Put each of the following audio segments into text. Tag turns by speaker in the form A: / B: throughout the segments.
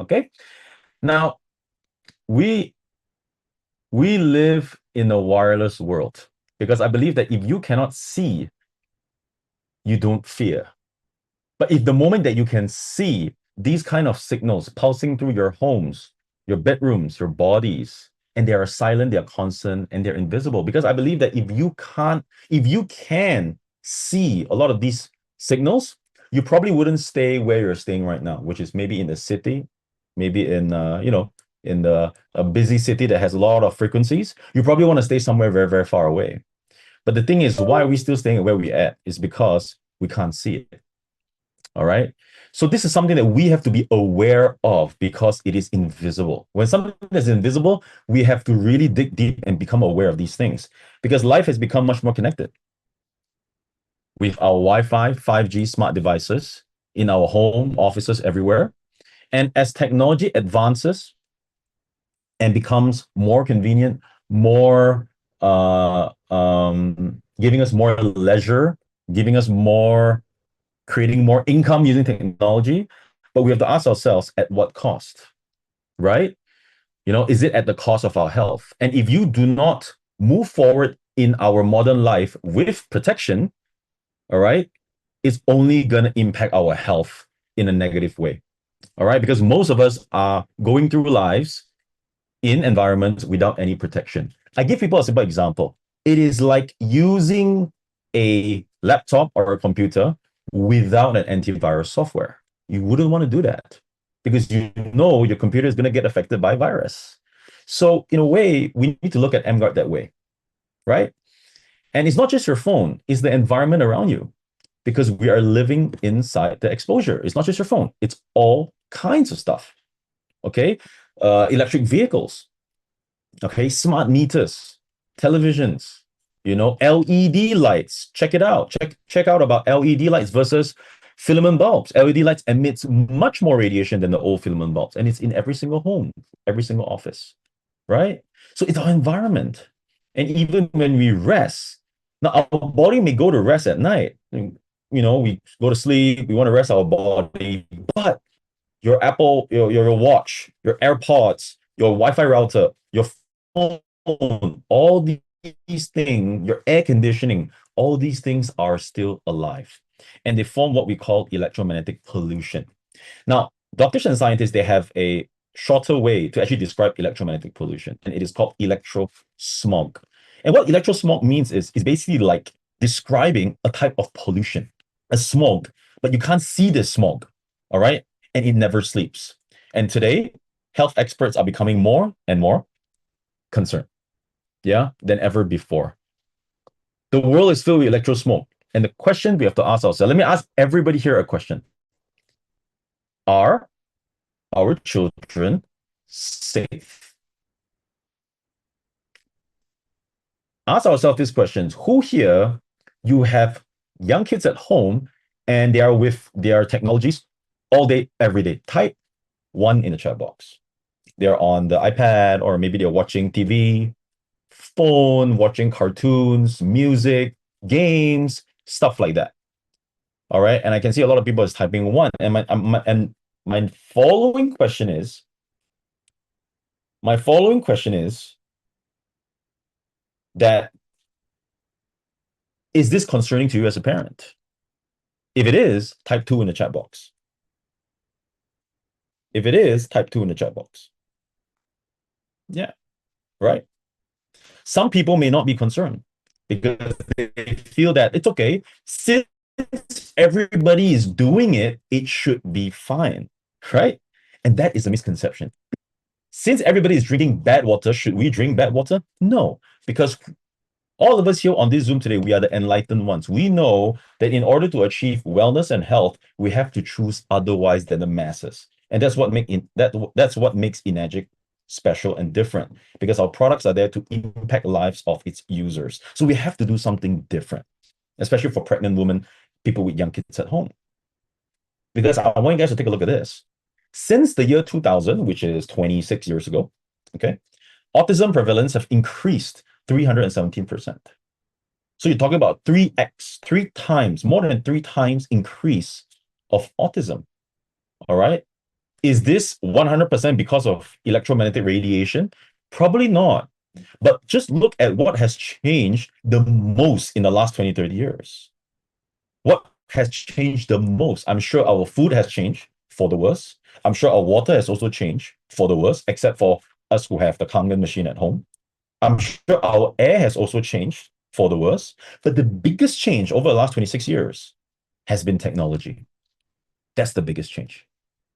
A: Okay. Now, we we live in a wireless world because I believe that if you cannot see, you don't fear. But if the moment that you can see these kind of signals pulsing through your homes, your bedrooms, your bodies, and they are silent, they are constant, and they're invisible. Because I believe that if you can see a lot of these signals, you probably wouldn't stay where you're staying right now, which is maybe in the city, maybe in in the a busy city that has a lot of frequencies. You probably want to stay somewhere very, very far away. But the thing is, why are we still staying where we're at? Is because we can't see it. All right. So this is something that we have to be aware of because it is invisible. When something is invisible, we have to really dig deep and become aware of these things because life has become much more connected with our Wi-Fi, 5G smart devices in our home, offices, everywhere. And as technology advances and becomes more convenient, more giving us more leisure, giving us more creating more income using technology, but we have to ask ourselves at what cost, right? Is it at the cost of our health? And if you do not move forward in our modern life with protection, all right, it's only going to impact our health in a negative way, all right? Because most of us are going through lives in environments without any protection. I give people a simple example. It is like using a laptop or a computer without an antivirus software. You wouldn't want to do that because you know your computer is going to get affected by virus. So in a way, we need to look at emGuard that way, right? And it's not just your phone, it's the environment around you because we are living inside the exposure. It's not just your phone, it's all kinds of stuff, okay? Electric vehicles, okay? Smart meters, televisions, LED lights. Check it out. Check out about LED lights versus filament bulbs. LED lights emits much more radiation than the old filament bulbs, and it's in every single home, every single office, right? So it's our environment. And even when we rest, now our body may go to rest at night. We go to sleep, we want to rest our body, but your Apple, your watch, your AirPods, your Wi-Fi router, your phone, all these things, your air conditioning, all these things are still alive. And they form what we call electromagnetic pollution. Now, doctors and scientists, they have a shorter way to actually describe electromagnetic pollution, and it is called electrosmog. And what electrosmog means is basically like describing a type of pollution, a smog, but you can't see the smog, all right? And it never sleeps. And today, health experts are becoming more and more concerned, yeah, than ever before. The world is filled with electrosmog. And the question we have to ask ourselves, let me ask everybody here a question. Are our children safe? Ask ourselves these questions. Who here, you have young kids at home and they are with their technologies all day, every day? Type 1 in the chat box. They're on the iPad or maybe they're watching TV, phone, watching cartoons, music, games, stuff like that. All right. And I can see a lot of people is typing 1. And my following question is, that is this concerning to you as a parent? If it is, type 2 in the chat box. If it is, type 2 in the chat box. Yeah, right. Some people may not be concerned because they feel that it's okay. Since everybody is doing it, it should be fine, right? And that is a misconception. Since everybody is drinking bad water, should we drink bad water? No, because all of us here on this Zoom today, we are the enlightened ones. We know that in order to achieve wellness and health, we have to choose otherwise than the masses. And that's what makes 𝐏𝐸𝐴𝐺𝐸 special and different, because our products are there to impact lives of its users. So we have to do something different, especially for pregnant women, people with young kids at home. Because I want you guys to take a look at this. Since the year 2000, which is 26 years ago, okay, autism prevalence have increased 317%. So you're talking about 3x, 3 times, more than 3 times increase of autism. All right. Is this 100% because of electromagnetic radiation? Probably not. But just look at what has changed the most in the last 20, 30 years. What has changed the most? I'm sure our food has changed for the worse. I'm sure our water has also changed for the worse, except for us who have the Kangen machine at home. I'm sure our air has also changed for the worse. But the biggest change over the last 26 years has been technology. That's the biggest change.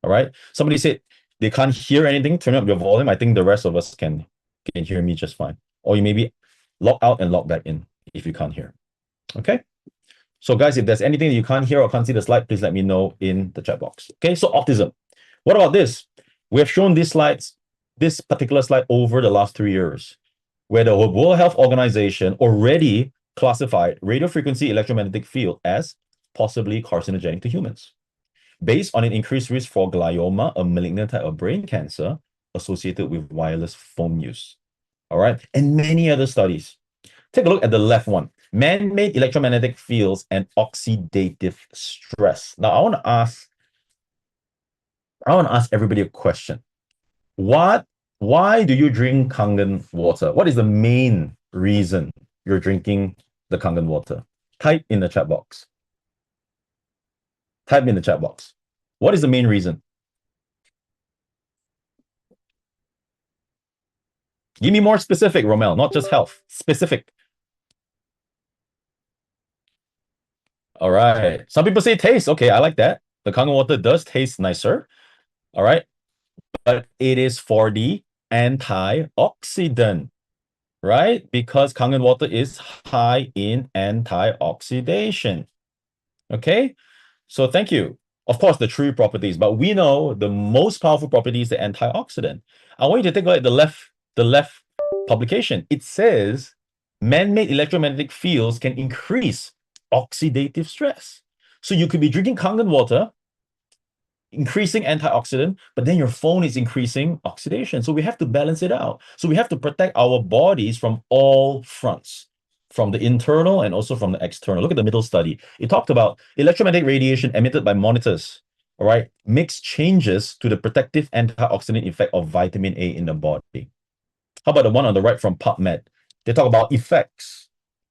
A: All right. Somebody said they can't hear anything. Turn up your volume. I think the rest of us can hear me just fine. Or you maybe log out and log back in if you can't hear. Okay. So guys, if there's anything that you can't hear or can't see the slide, please let me know in the chat box. Okay. So autism. What about this? We have shown these slides, this particular slide over the last 3 years, where the World Health Organization already classified radio frequency electromagnetic field as possibly carcinogenic to humans, based on an increased risk for glioma, a malignant type of brain cancer associated with wireless phone use. All right, and many other studies. Take a look at the left one. Man-made electromagnetic fields and oxidative stress. Now, I want to ask everybody a question. Why do you drink Kangen water? What is the main reason you're drinking the Kangen water? Type in the chat box. Type in the chat box. What is the main reason? Give me more specific, Romel, not just health. Specific. All right. Some people say taste. Okay, I like that. The Kangen water does taste nicer. All right. But it is for the antioxidant, right? Because Kangen water is high in antioxidation. Okay. So thank you. Of course, the true properties, but we know the most powerful property is the antioxidant. I want you to take a look at the left publication. It says man-made electromagnetic fields can increase oxidative stress. So you could be drinking Kangen water, increasing antioxidant, but then your phone is increasing oxidation. So we have to balance it out. So we have to protect our bodies from all fronts, from the internal and also from the external. Look at the middle study. It talked about electromagnetic radiation emitted by monitors, all right, makes changes to the protective antioxidant effect of vitamin A in the body. How about the one on the right from PubMed? They talk about effects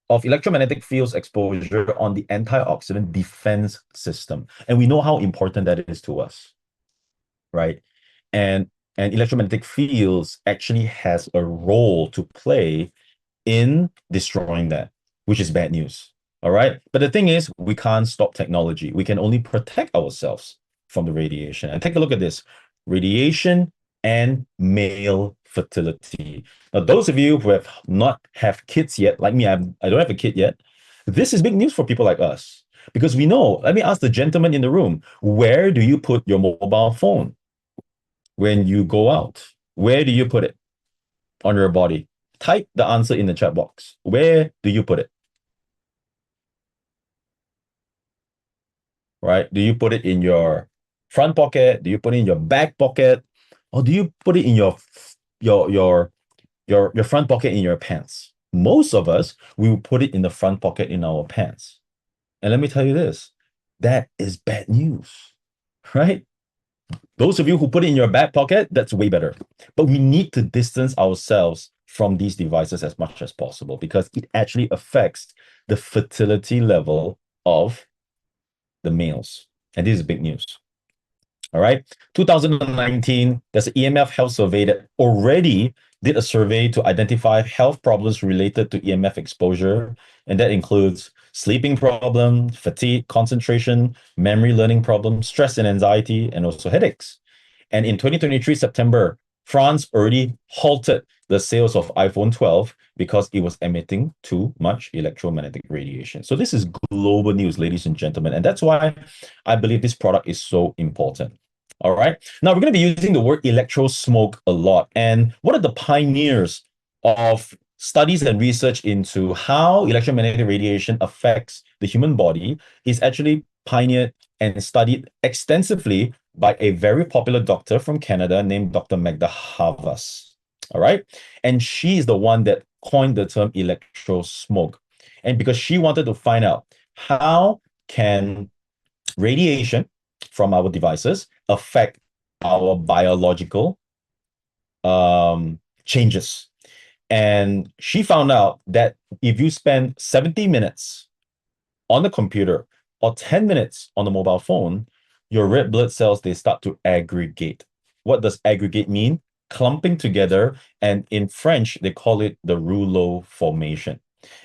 A: of electromagnetic fields exposure on the antioxidant defense system. And we know how important that is to us, right? And electromagnetic fields actually has a role to play in destroying that, which is bad news. All right. But the thing is, we can't stop technology. We can only protect ourselves from the radiation. And take a look at this: radiation and male fertility. Now, those of you who have not have kids yet, like me, I don't have a kid yet. This is big news for people like us because we know. Let me ask the gentleman in the room: where do you put your mobile phone when you go out? Where do you put it on your body? Type the answer in the chat box. Where do you put it? Right? Do you put it in your front pocket? Do you put it in your back pocket? Or do you put it in your front pocket in your pants? Most of us, we will put it in the front pocket in our pants. And let me tell you this, that is bad news, right? Those of you who put it in your back pocket, that's way better. But we need to distance ourselves from these devices as much as possible because it actually affects the fertility level of the males. And this is big news. All right. 2019, there's an EMF health survey that already did a survey to identify health problems related to EMF exposure. And that includes sleeping problems, fatigue, concentration, memory learning problems, stress and anxiety, and also headaches. And in 2023, September, France already halted the sales of iPhone 12 because it was emitting too much electromagnetic radiation. So this is global news, ladies and gentlemen. And that's why I believe this product is so important. All right. Now we're going to be using the word electro smoke a lot. And one of the pioneers of studies and research into how electromagnetic radiation affects the human body is actually pioneered and studied extensively by a very popular doctor from Canada named Dr. Magda Havas. All right. And she is the one that coined the term electro smoke. And because she wanted to find out how can radiation from our devices affect our biological changes. And she found out that if you spend 70 minutes on the computer or 10 minutes on the mobile phone, your red blood cells, they start to aggregate. What does aggregate mean? Clumping together, and in French, they call it the rouleau formation.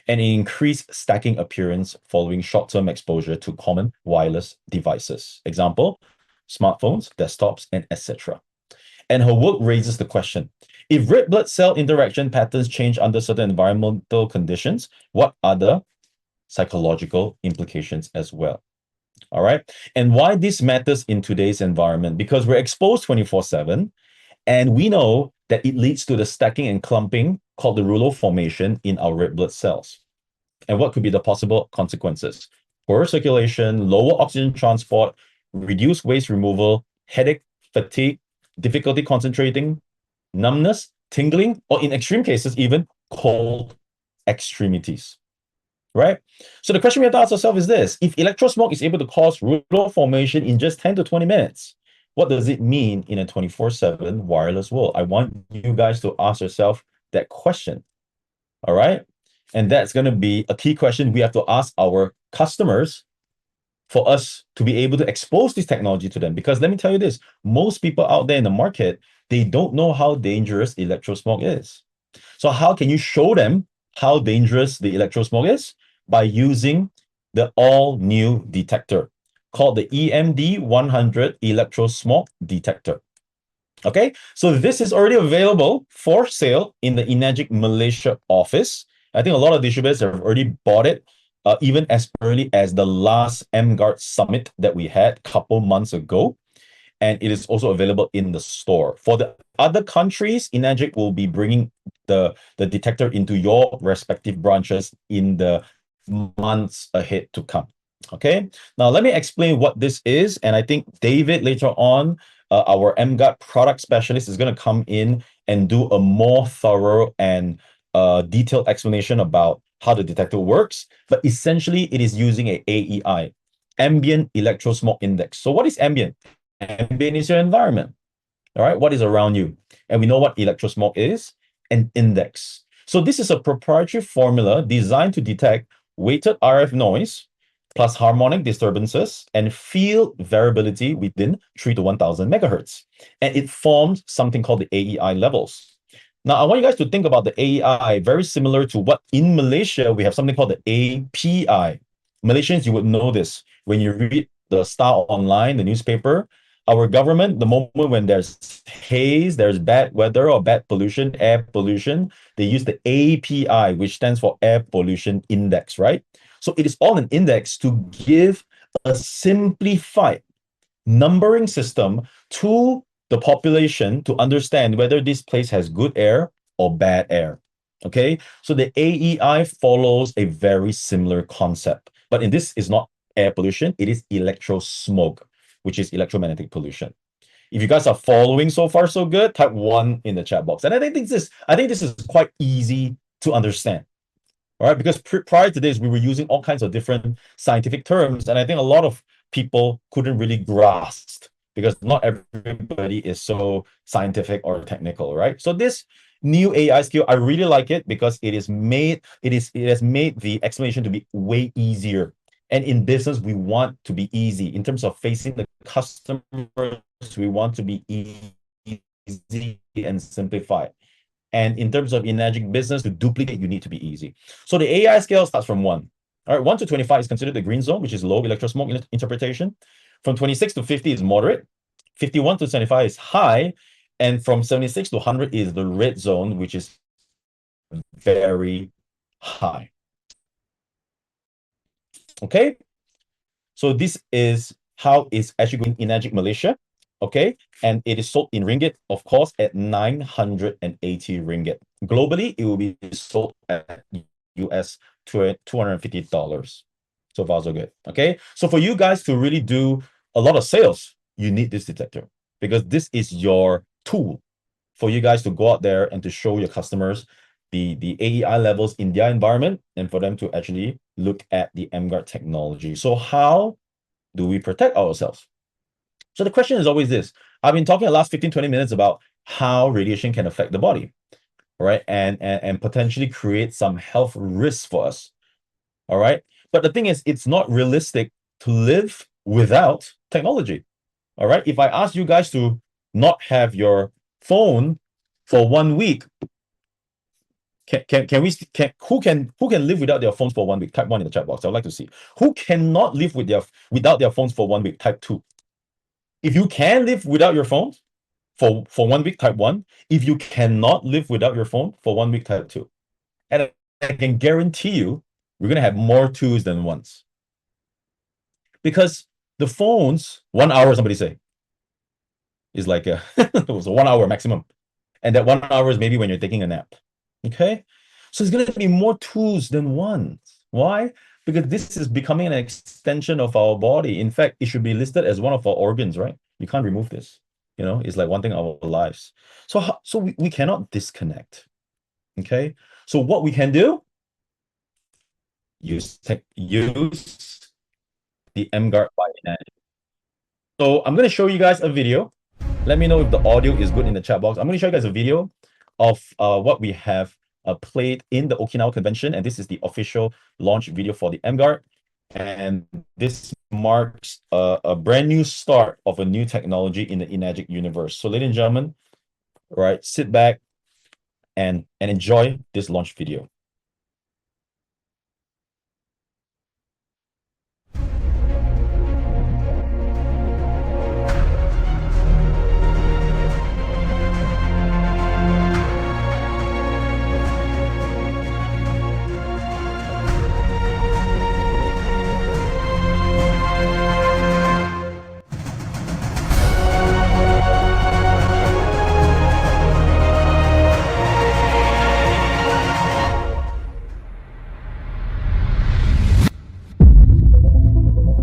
A: And increased stacking appearance following short-term exposure to common wireless devices. Example, smartphones, desktops, and etc. And her work raises the question, if red blood cell interaction patterns change under certain environmental conditions, what are the psychological implications as well? All right. And why this matters in today's environment? Because we're exposed 24/7, and we know that it leads to the stacking and clumping called the rouleau formation in our red blood cells. And what could be the possible consequences? Poor circulation, lower oxygen transport, reduced waste removal, headache, fatigue, difficulty concentrating, numbness, tingling, or in extreme cases, even cold extremities, right? So the question we have to ask ourselves is this: if electrosmog is able to cause rouleau formation in just 10 to 20 minutes, what does it mean in a 24/7 wireless world? I want you guys to ask yourself that question, all right? And that's going to be a key question we have to ask our customers for us to be able to expose this technology to them. Because let me tell you this, most people out there in the market, they don't know how dangerous electrosmog is. So how can you show them how dangerous the electrosmog is? By using the all-new detector called the EMD100 electrosmog detector. Okay, so this is already available for sale in the 𝐏𝐸𝐺𝐸 Malaysia office. I think a lot of distributors have already bought it, even as early as the last emGuard summit that we had a couple months ago. And it is also available in the store. For the other countries, 𝐏𝐸𝐺𝐸 will be bringing the detector into your respective branches in the months ahead to come. Okay, now let me explain what this is. And I think David later on, our emGuard product specialist, is going to come in and do a more thorough and detailed explanation about how the detector works. But essentially, it is using a AEI, ambient electrosmog index. So what is ambient? Ambient is your environment. All right, what is around you? And we know what electrosmog is, an index. So this is a proprietary formula designed to detect weighted RF noise plus harmonic disturbances and field variability within 3 to 1000 megahertz. And it forms something called the AEI levels. Now, I want you guys to think about the AEI very similar to what in Malaysia, we have something called the API. Malaysians, you would know this. When you read the Star Online, the newspaper, our government, the moment when there's haze, there's bad weather or bad pollution, air pollution, they use the API, which stands for Air Pollution Index, right? So it is all an index to give a simplified numbering system to the population to understand whether this place has good air or bad air. Okay, so the AEI follows a very similar concept, but in this is not air pollution, it is electrosmog, which is electromagnetic pollution. If you guys are following so far so good, type 1 in the chat box. And I think this is quite easy to understand. All right, because prior to this, we were using all kinds of different scientific terms, and I think a lot of people couldn't really grasp because not everybody is so scientific or technical, right? So this new AI skill, I really like it because it has made the explanation to be way easier. And in business, we want to be easy. In terms of facing the customers, we want to be easy and simplified. And in terms of 𝐏𝐸𝐺𝐸 business, to duplicate, you need to be easy. So the AI scale starts from 1. All right, 1 to 25 is considered the green zone, which is low electrosmog interpretation. From 26 to 50 is moderate. 51 to 75 is high. And from 76 to 100 is the red zone, which is very high. Okay, so this is how it's actually going in 𝐏𝐸𝐺𝐸 Malaysia. Okay, and it is sold in ringgit, of course, at 980 ringgit. Globally, it will be sold at US $250. So far, so good. Okay, so for you guys to really do a lot of sales, you need this detector because this is your tool for you guys to go out there and to show your customers the AEI levels in their environment and for them to actually look at the emGuard technology. So how do we protect ourselves? So the question is always this. I've been talking the last 15, 20 minutes about how radiation can affect the body, right? And potentially create some health risks for us. All right. But the thing is, it's not realistic to live without technology. All right. If I ask you guys to not have your phone for 1 week, who can live without their phones for 1 week? Type 1 in the chat box. I'd like to see. Who cannot live without their phones for 1 week? Type 2. If you can live without your phone for 1 week, type 1. If you cannot live without your phone for 1 week, type 2. And I can guarantee you, we're gonna have more 2s than 1s. Because the phones, 1 hour, somebody say, is like it was a 1 hour maximum. And that 1 hour is maybe when you're taking a nap. Okay? So it's gonna be more 2s than 1s. Why? Because this is becoming an extension of our body. In fact, it should be listed as one of our organs, right? You can't remove this. You know, it's like one thing of our lives. So we cannot disconnect. Okay? So what we can do, use the emGuard by Enagic. So I'm going to show you guys a video. Let me know if the audio is good in the chat box. I'm going to show you guys a video of what we have played in the Okinawa convention, and this is the official launch video for the emGuard. And this marks a brand new start of a new technology in the Enagic universe. So ladies and gentlemen, right, sit back and enjoy this launch video.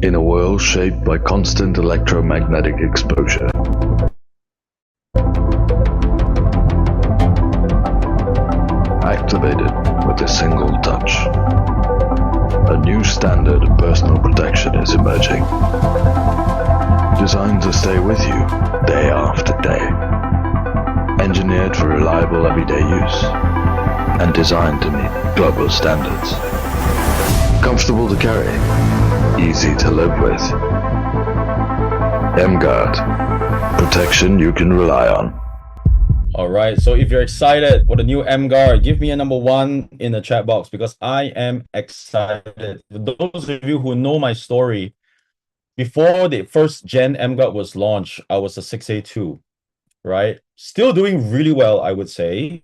B: In a world shaped by constant electromagnetic exposure, activated with a single touch, a new standard of personal protection is emerging, designed to stay with you day after day, engineered for reliable everyday use, and designed to meet global standards. Comfortable to carry, easy to live with. emGuard, protection you can rely on.
A: All right, so if you're excited for the new emGuard, give me a number 1 in the chat box, because I am excited. For those of you who know my story, before the first gen emGuard was launched, I was a 6A2, right? Still doing really well, I would say.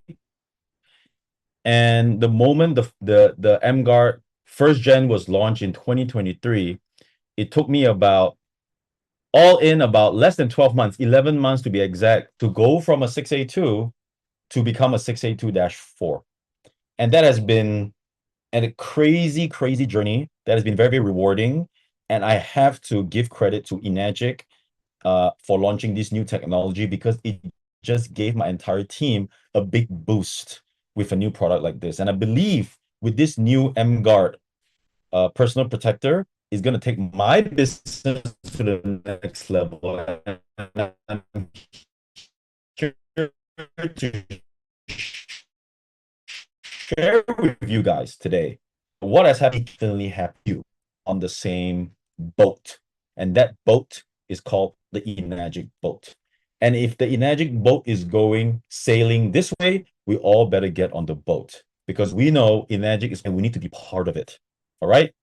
A: And the moment the emGuard first gen was launched in 2023, it took me about less than 12 months, 11 months to be exact, to go from a 6A2 to become a 6A2-4. And that has been a crazy, crazy journey that has been very, very rewarding. And I have to give credit to Enagic for launching this new technology, because it just gave my entire team a big boost with a new product like this. And I believe with this new emGuard personal protector is going to take my business to the next level. And I'm here to share with you guys today what has happened you on the same boat. And that boat is called the Enagic boat. And if the Enagic boat is going sailing this way, we all better get on the boat, because we know Enagic is, and we need to be part of it. All right.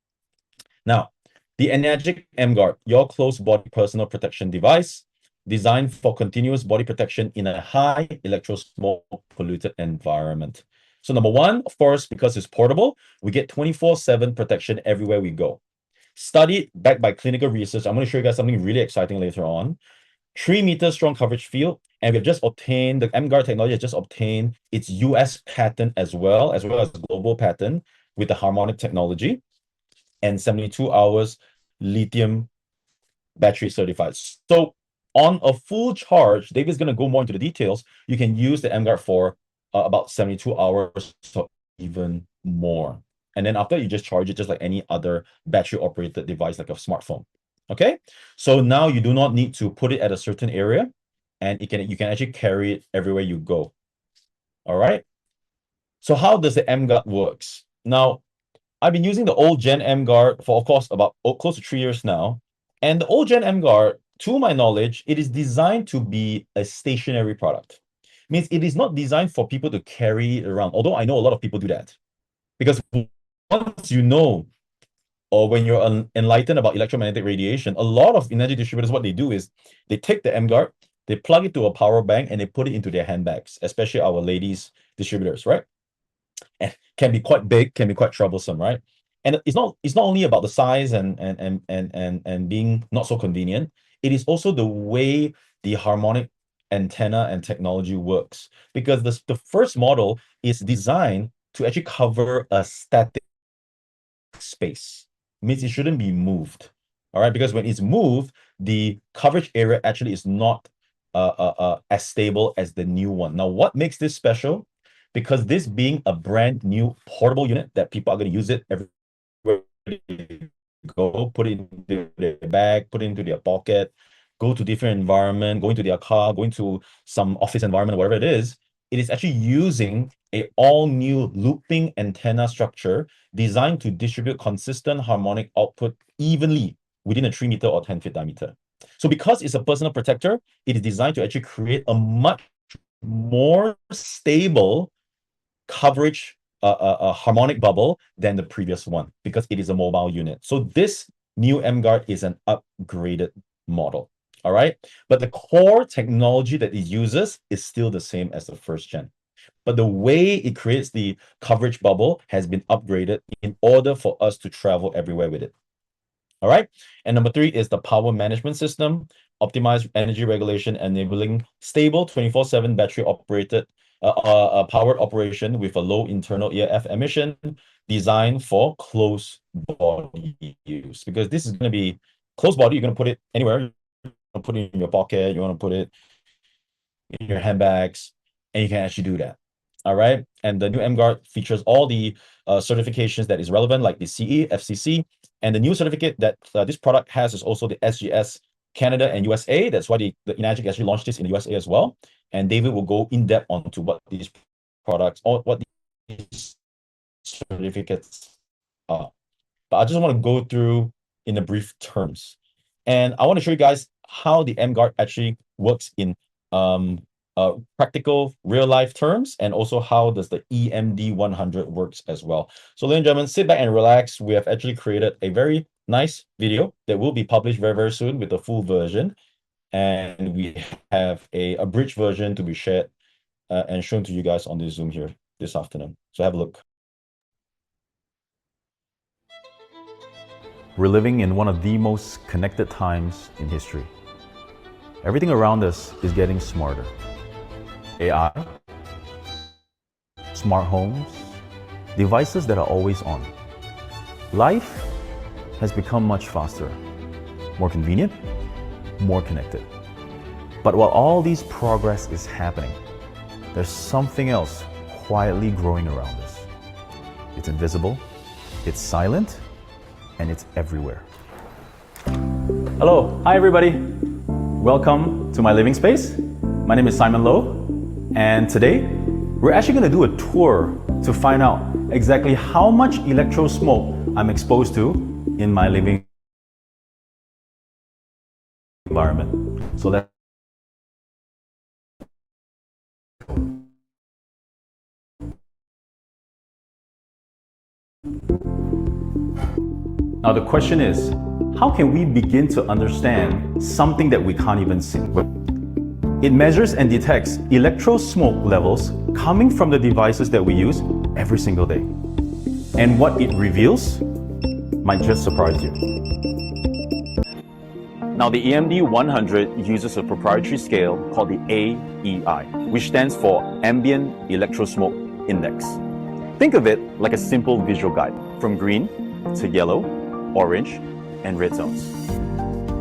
A: Now, the Enagic emGuard, your close body personal protection device, designed for continuous body protection in a high electrosmoke polluted environment. So number 1, of course, because it's portable, we get 24/7 protection everywhere we go. Studied, backed by clinical research. I'm going to show you guys something really exciting later on. 3-meter strong coverage field, and we've just obtained, the emGuard technology has just obtained its US patent as well as global patent with the harmonic technology, and 72 hours lithium battery certified. So on a full charge, David's going to go more into the details. You can use the emGuard for about 72 hours, so even more. And then after, you just charge it just like any other battery operated device, like a smartphone. Okay, so now you do not need to put it at a certain area, and you can actually carry it everywhere you go. All right. So how does the emGuard works? Now, I've been using the old Gen emGuard for, of course, about close to 3 years now. And the old Gen emGuard, to my knowledge, it is designed to be a stationary product. Means it is not designed for people to carry it around, although I know a lot of people do that. Because once you know, or when you're enlightened about electromagnetic radiation, a lot of energy distributors, what they do is they take the emGuard, they plug it to a power bank, and they put it into their handbags, especially our ladies distributors, right? And can be quite big, can be quite troublesome, right? And it's not only about the size and being not so convenient. It is also the way the harmonic antenna and technology works, because the first model is designed to actually cover a static space. Means it shouldn't be moved. All right, because when it's moved, the coverage area actually is not as stable as the new one. Now, what makes this special? Because this being a brand new portable unit that people are going to use it everywhere they go, put it into their bag, put it into their pocket, go to different environment, go into their car, go into some office environment, whatever it is actually using a all-new looping antenna structure designed to distribute consistent harmonic output evenly within a 3 meter or 10 feet diameter. So because it's a personal protector, it is designed to actually create a much more stable coverage a harmonic bubble than the previous one, because it is a mobile unit. So this new emGuard is an upgraded model. All right, but the core technology that it uses is still the same as the first gen, but the way it creates the coverage bubble has been upgraded in order for us to travel everywhere with it. All right, and number 3 is the power management system, optimized energy regulation, enabling stable 24/7 battery operated powered operation with a low internal EF emission, designed for close body use. Because this is going to be close body, you're going to put it anywhere. You want to put it in your pocket, you want to put it in your handbags, and you can actually do that. All right, and the new emGuard features all the certifications that is relevant, like the CE, FCC, and the new certificate that this product has is also the SGS Canada and USA. That's why the enagic actually launched this in the USA as well. And David will go in depth onto what these products or what these certificates are. But I just want to go through in the brief terms. And I want to show you guys how the emGuard actually works in practical real-life terms, and also how does the EMD 100 works as well. So ladies and gentlemen, sit back and relax. We have actually created a very nice video that will be published very, very soon with the full version. And we have a abridged version to be shared and shown to you guys on the Zoom here this afternoon. So have a look.
C: We're living in one of the most connected times in history. Everything around us is getting smarter. AI, smart homes, devices that are always on. Life has become much faster, more convenient, more connected. But while all these progress is happening, there's something else quietly growing around us. It's invisible, it's silent, and it's everywhere. Hello, hi everybody. Welcome to my living space. My name is Simon Low, and today we're actually going to do a tour to find out exactly how much electro smoke I'm exposed to in my living environment. So let's now the question is, how can we begin to understand something that we can't even see? It measures and detects electro smoke levels coming from the devices that we use every single day. And what it reveals might just surprise you. Now, the EMD 100 uses a proprietary scale called the AEI, which stands for Ambient Electro Smoke Index. Think of it like a simple visual guide, from green to yellow, orange, and red zones.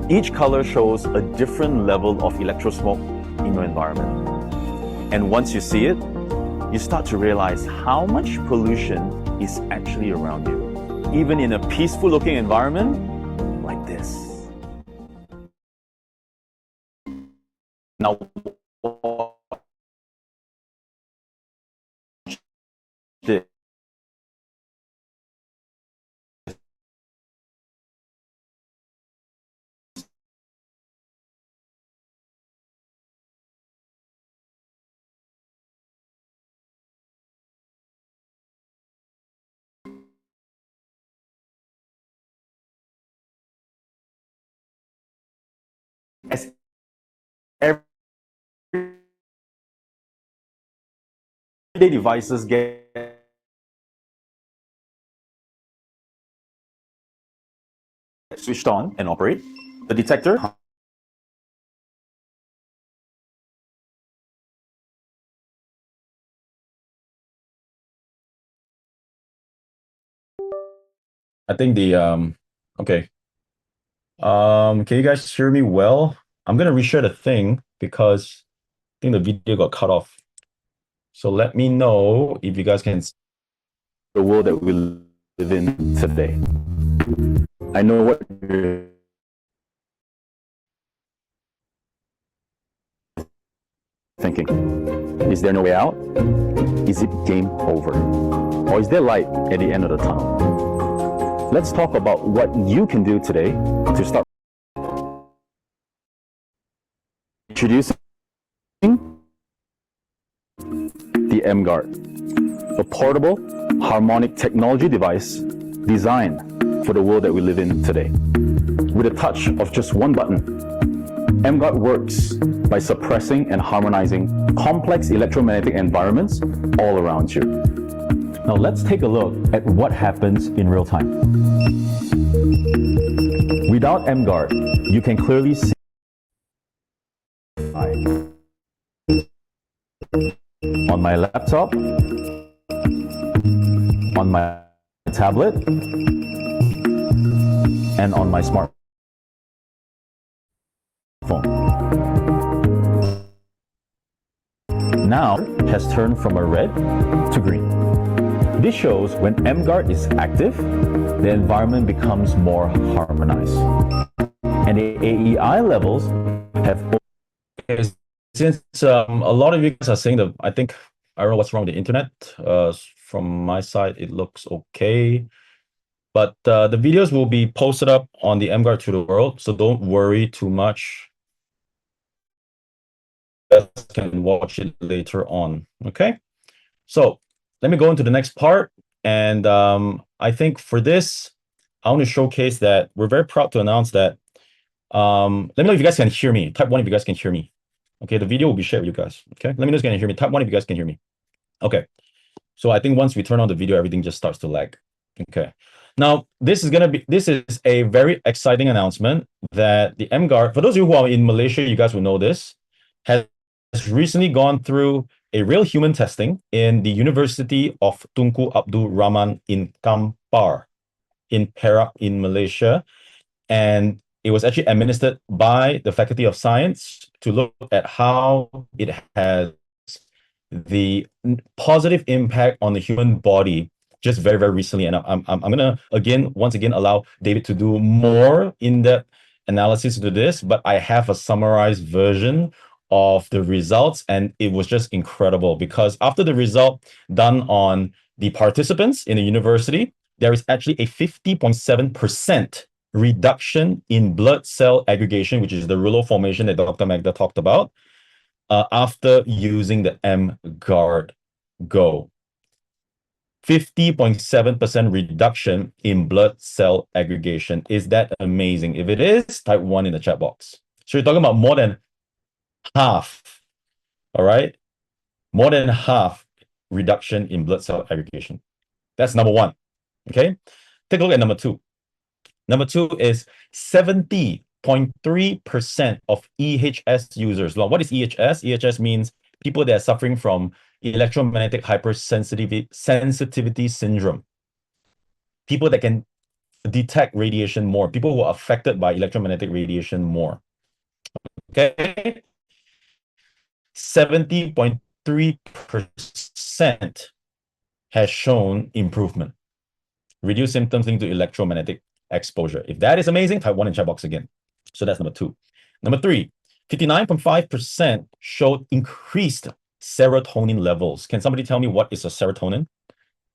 C: Each color shows a different level of electro smoke in your environment. And once you see it, you start to realize how much pollution is actually around you, even in a peaceful looking environment like this. Now, this. As everyday devices get switched on and operate, the detector
A: I think the okay. Can you guys hear me well? I'm gonna reshare the thing because I think the video got cut off. So let me know if you guys can see
C: the world that we live in today. I know what you're thinking. Is there no way out? Is it game over? Or is there light at the end of the tunnel? Let's talk about what you can do today to start introducing the emGuard, a portable harmonic technology device designed for the world that we live in today. With a touch of just one button, emGuard works by suppressing and harmonizing complex electromagnetic environments all around you. Now let's take a look at what happens in real time. Without emGuard, you can clearly see on my laptop, on my tablet, and on my smartphone. Now has turned from a red to green. This shows when emGuard is active, the environment becomes more harmonized. And the AEI levels have...
A: Since a lot of you guys are saying that, I don't know what's wrong with the internet. From my side, it looks okay. But the videos will be posted up on the emGuard to the world, so don't worry too much. You guys can watch it later on, okay? So let me go into the next part. And I think for this, I want to showcase that we're very proud to announce that. Let me know if you guys can hear me. Type 1 if you guys can hear me. Okay, the video will be shared with you guys. Okay, let me know if you can hear me. Type 1 if you guys can hear me. Okay, so I think once we turn on the video, everything just starts to lag. Okay, now this is a very exciting announcement that the emGuard, for those of you who are in Malaysia, you guys will know this, has recently gone through a real human testing in the University of Tunku Abdul Rahman in Kampar, in Perak, in Malaysia. And it was actually administered by the Faculty of Science to look at how it has the positive impact on the human body just very, very recently. And I'm gonna once again allow David to do more in-depth analysis to this, but I have a summarized version of the results, and it was just incredible because after the result done on the participants in the university, there is actually a 50.7% reduction in blood cell aggregation, which is the rouleau formation that Dr. Magda talked about, after using the emGuardeGo. 50.7% reduction in blood cell aggregation. Is that amazing? If it is, type 1 in the chat box. So you're talking about more than half, all right? More than half reduction in blood cell aggregation. That's number 1, okay? Take a look at number 2. Number 2 is 70.3% of EHS users. Well, what is EHS? EHS means people that are suffering from electromagnetic hypersensitivity syndrome. People that can detect radiation more. People who are affected by electromagnetic radiation more. Okay? 70.3% has shown improvement. Reduce symptoms linked to electromagnetic exposure. If that is amazing, type 1 in chat box again. So that's number 2. Number 3, 59.5% showed increased serotonin levels. Can somebody tell me what is a serotonin?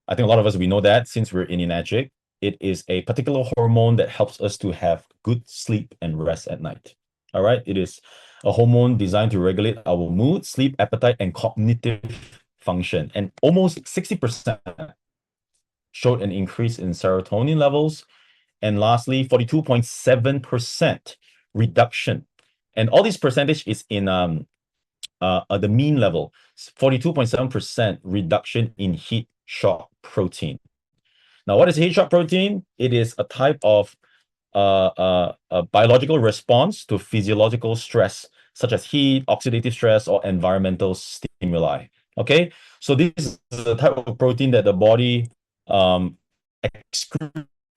A: I think a lot of us, we know that since we're in enagic. It is a particular hormone that helps us to have good sleep and rest at night. All right. It is a hormone designed to regulate our mood, sleep, appetite, and cognitive function. And almost 60% showed an increase in serotonin levels. And lastly, 42.7% reduction. And all this percentage is in the mean level, 42.7% reduction in heat shock protein. Now, what is heat shock protein? It is a type of a biological response to physiological stress, such as heat, oxidative stress, or environmental stimuli. Okay, so this is the type of protein that the body excretes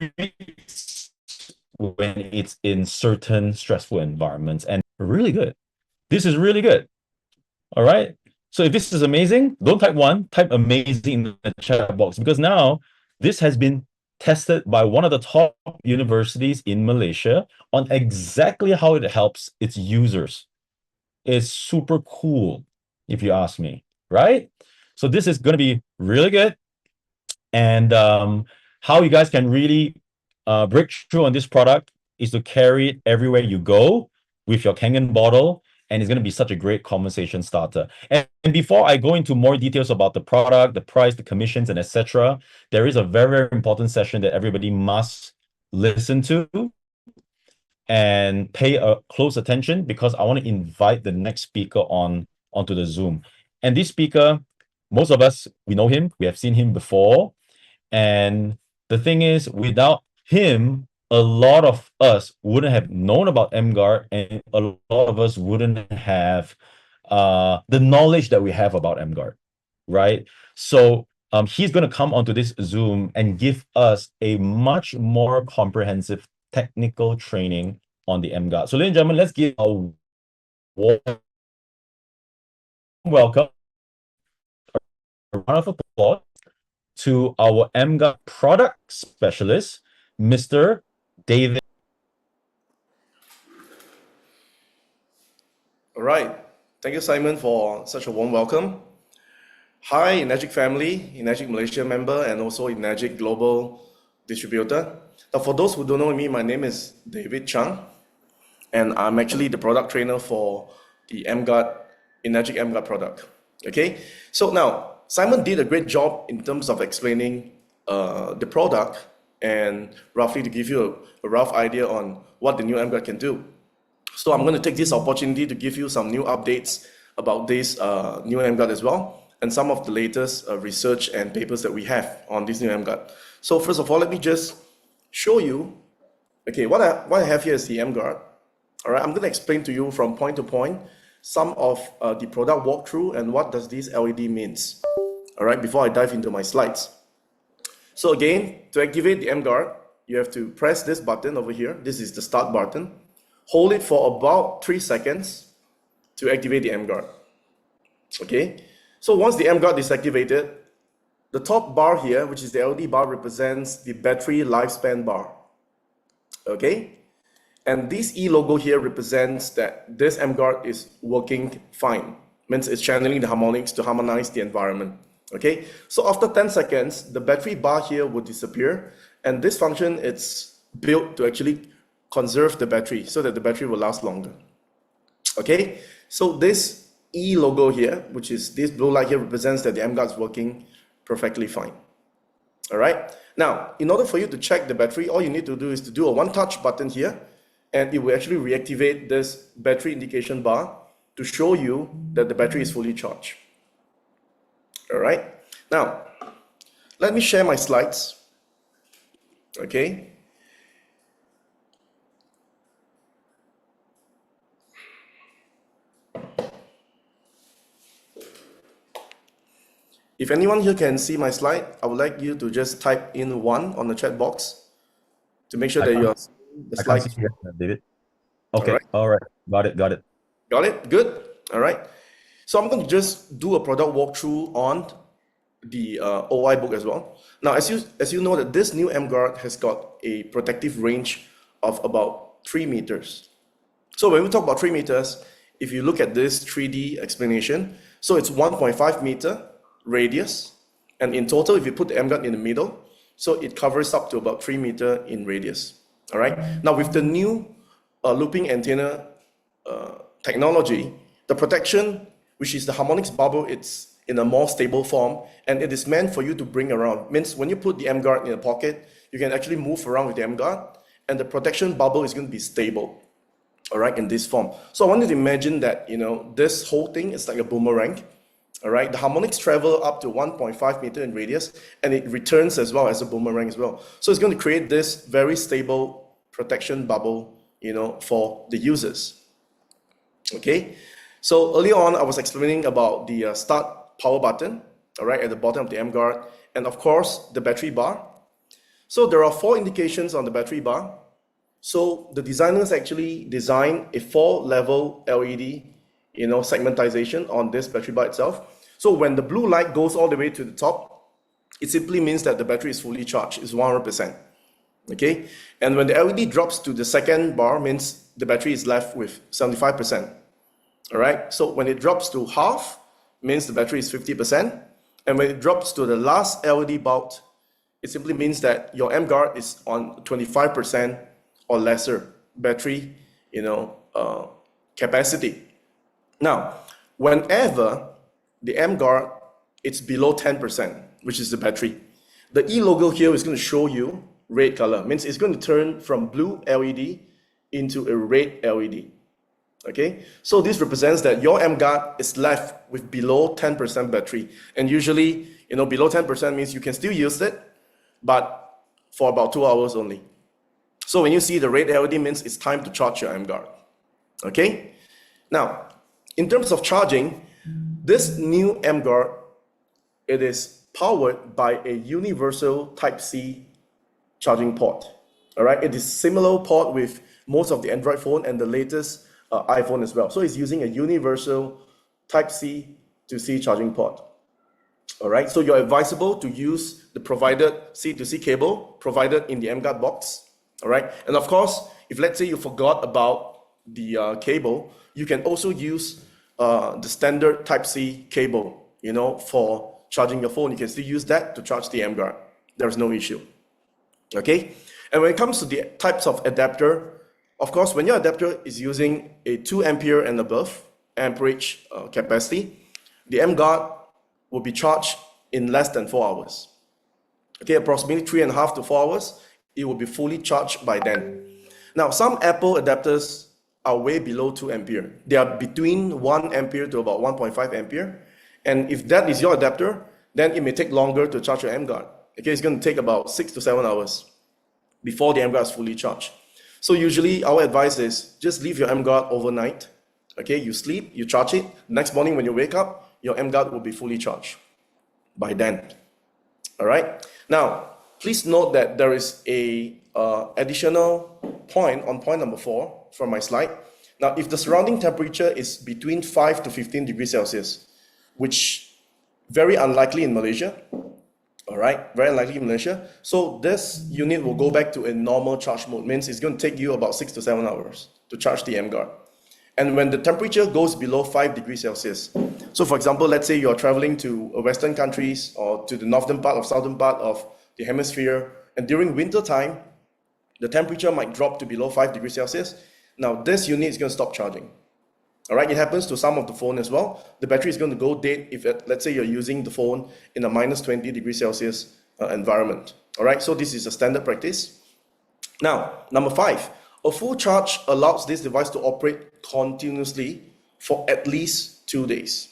A: when it's in certain stressful environments, and really good. This is really good. All right. So if this is amazing, don't type 1, type amazing in the chat box, because now this has been tested by one of the top universities in Malaysia on exactly how it helps its users. It's super cool, if you ask me, right? So this is going to be really good. And how you guys can really break through on this product is to carry it everywhere you go with your Kangen bottle. And it's going to be such a great conversation starter. And before I go into more details about the product, the price, the commissions, and etc., there is a very, very important session that everybody must listen to and pay a close attention, because I want to invite the next speaker onto the Zoom. And this speaker, most of us, we know him, we have seen him before. And the thing is, without him, a lot of us wouldn't have known about emGuard, and a lot of us wouldn't have the knowledge that we have about emGuard, right? So he's going to come onto this Zoom and give us a much more comprehensive technical training on the emGuard. So ladies and gentlemen, let's give a warm welcome, a round of applause to our emGuard product specialist, Mr. David.
D: All right. Thank you, Simon, for such a warm welcome. Hi, 𝐏𝐸𝐺ic family, 𝐏𝐸𝐺ic Malaysia member, and also 𝐏𝐸𝐺ic global distributor. Now, for those who don't know me, my name is David Chang, and I'm actually the product trainer for the 𝐏𝐸𝐺ic emGuard product. Okay. So now, Simon did a great job in terms of explaining the product and roughly to give you a rough idea on what the new emGuard can do. So I'm going to take this opportunity to give you some new updates about this new emGuard as well, and some of the latest research and papers that we have on this new emGuard. So first of all, let me just show you, okay, what I have here is the emGuard. All right, I'm going to explain to you from point to point some of the product walkthrough and what does this LED means. All right, before I dive into my slides. So again, to activate the emGuard, you have to press this button over here. This is the start button. Hold it for about 3 seconds to activate the emGuard. Okay, so once the emGuard is activated, the top bar here, which is the LED bar, represents the battery lifespan bar. Okay, and this E logo here represents that this emGuard is working fine. Means it's channeling the harmonics to harmonize the environment. Okay, so after 10 seconds, the battery bar here will disappear, and this function it's built to actually conserve the battery so that the battery will last longer. Okay, so this E logo here, which is this blue light here, represents that the emGuard is working perfectly fine. All right, now in order for you to check the battery, all you need to do is to do a one-touch button here, and it will actually reactivate this battery indication bar to show you that the battery is fully charged. All right, now let me share my slides. Okay. If anyone here can see my slide, I would like you to just type in 1 on the chat box to make sure that you are seeing the slide.
A: I can't see you, David. Okay, all right. Got it.
D: Got it? Good. All right. So I'm going to just do a product walkthrough on the OI book as well. Now, as you know, that this new emGuard has got a protective range of about 3 meters. So when we talk about 3 meters, if you look at this 3D explanation, so it's 1.5 meter radius, and in total, if you put the emGuard in the middle, so it covers up to about 3 meter in radius. All right. Now with the new looping antenna technology, the protection, which is the harmonics bubble, it's in a more stable form, and it is meant for you to bring around. Means when you put the emGuard in a pocket, you can actually move around with the emGuard, and the protection bubble is going to be stable. All right, in this form. So I wanted to imagine that, you know, this whole thing is like a boomerang. All right, the harmonics travel up to 1.5 meter in radius, and it returns as well as a boomerang as well. So it's going to create this very stable protection bubble, you know, for the users. Okay, so earlier on I was explaining about the start power button, all right, at the bottom of the emGuard, and of course the battery bar. So there are 4 indications on the battery bar. So the designers actually designed a 4-level LED, you know, segmentization on this battery bar itself. So when the blue light goes all the way to the top, it simply means that the battery is fully charged, is 100%. Okay, and when the LED drops to the second bar, means the battery is left with 75%. All right, so when it drops to half, means the battery is 50%, and when it drops to the last LED bulb, it simply means that your emGuard is on 25% or lesser battery, you know, capacity. Now, whenever the emGuard it's below 10%, which is the battery, the E logo here is going to show you red color. Means it's going to turn from blue LED into a red LED. Okay, so this represents that your emGuard is left with below 10% battery, and usually, you know, below 10% means you can still use it, but for about 2 hours only. So when you see the red LED, means it's time to charge your emGuard. Okay, now in terms of charging, this new emGuard, it is powered by a universal Type-C charging port. All right, it is similar port with most of the Android phone and the latest iPhone as well. So it's using a universal Type-C to C charging port. All right, so you're advisable to use the provided C2C cable provided in the emGuard box. All right, and of course, if let's say you forgot about the cable, you can also use the standard Type-C cable, you know, for charging your phone. You can still use that to charge the emGuard. There's no issue. Okay, and when it comes to the types of adapter, of course, when your adapter is using a 2 ampere and above amperage capacity, the emGuard will be charged in less than 4 hours. Okay, approximately 3.5 to 4 hours, it will be fully charged by then. Now, some Apple adapters are way below 2 ampere. They are between 1 ampere to about 1.5 ampere. And if that is your adapter, then it may take longer to charge your emGuard. Okay, it's going to take about 6 to 7 hours before the emGuard is fully charged. So usually our advice is just leave your emGuard overnight. Okay, you sleep, you charge it. Next morning when you wake up, your emGuard will be fully charged by then. All right. Now, please note that there is a additional point on point number 4 from my slide. Now, if the surrounding temperature is between 5 to 15 degrees Celsius, which very unlikely in Malaysia, all right, very unlikely in Malaysia. So this unit will go back to a normal charge mode. Means it's going to take you about 6 to 7 hours to charge the emGuard. And when the temperature goes below 5 degrees Celsius, so for example, let's say you're traveling to Western countries or to the northern part or southern part of the hemisphere, and during winter time, the temperature might drop to below 5 degrees Celsius. Now this unit is going to stop charging. All right, it happens to some of the phone as well. The battery is going to go dead if, let's say, you're using the phone in a minus 20 degrees Celsius environment. All right, so this is a standard practice. Now, number 5, a full charge allows this device to operate continuously for at least 2 days.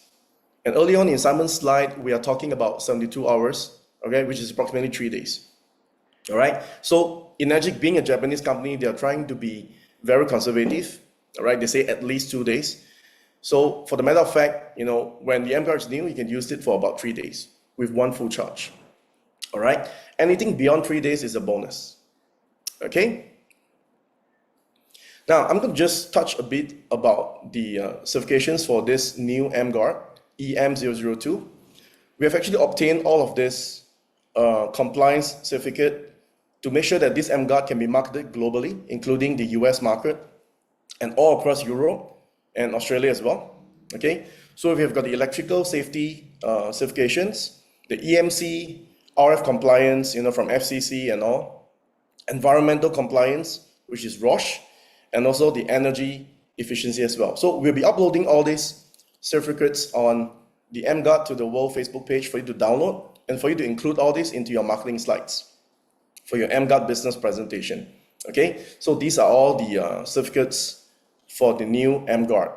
D: And early on in Simon's slide, we are talking about 72 hours, okay, which is approximately 3 days. All right, so Enagic, being a Japanese company, they are trying to be very conservative. All right, they say at least 2 days. So for the matter of fact, you know, when the emGuard is new, you can use it for about 3 days with 1 full charge. All right, anything beyond 3 days is a bonus. Okay. Now I'm going to just touch a bit about the certifications for this new emGuard EM002. We have actually obtained all of this compliance certificate to make sure that this emGuard can be marketed globally, including the US market and all across Europe, and Australia as well. Okay, so we have got the electrical safety certifications, the EMC, RF compliance, from FCC and all, environmental compliance, which is Roche, and also the energy efficiency as well. So we'll be uploading all these certificates on the emGuard to the World Facebook page for you to download and for you to include all this into your marketing slides for your emGuard business presentation. Okay, so these are all the certificates for the new emGuard,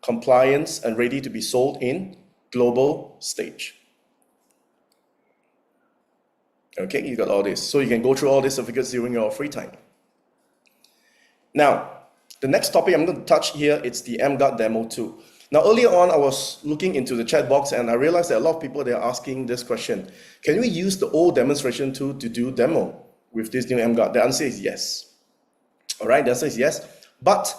D: compliance and ready to be sold in global stage. Okay, you got all this. So you can go through all these certificates during your free time. Now, the next topic I'm going to touch here, it's the emGuard demo tool. Now, earlier on, I was looking into the chat box and I realized that a lot of people, they're asking this question. Can we use the old demonstration tool to do demo with this new emGuard? The answer is yes. All right, the answer is yes. But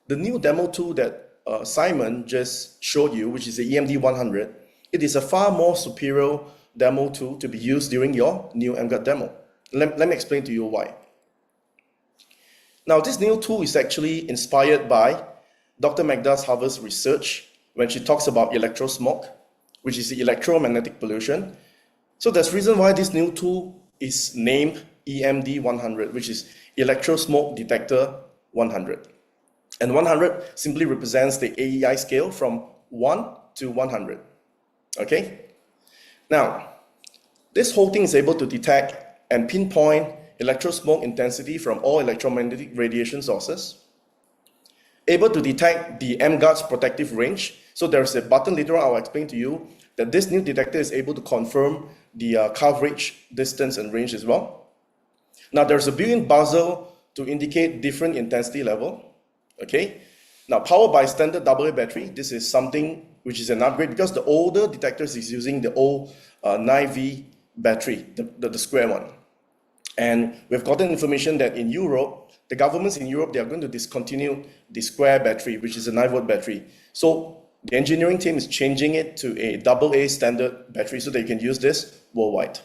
D: the new demo tool that Simon just showed you, which is the EMD100, it is a far more superior demo tool to be used during your new emGuard demo. Let me explain to you why. Now, this new tool is actually inspired by Dr. Magda's Harvard's research when she talks about electrosmoke, which is the electromagnetic pollution. So there's a reason why this new tool is named EMD100, which is Electrosmoke Detector 100. And 100 simply represents the AEI scale from 1 to 100. Okay? Now, this whole thing is able to detect and pinpoint electrosmoke intensity from all electromagnetic radiation sources, able to detect the emGuard's protective range. So there's a button later on, I'll explain to you that this new detector is able to confirm the coverage, distance, and range as well. Now there's a built-in buzzer to indicate different intensity level. Okay. Now powered by standard AA battery, this is something which is an upgrade because the older detectors is using the old 9V battery, the square one. And we've gotten information that in Europe, the governments in Europe, they are going to discontinue the square battery, which is a 9V battery. So the engineering team is changing it to a AA standard battery so that you can use this worldwide.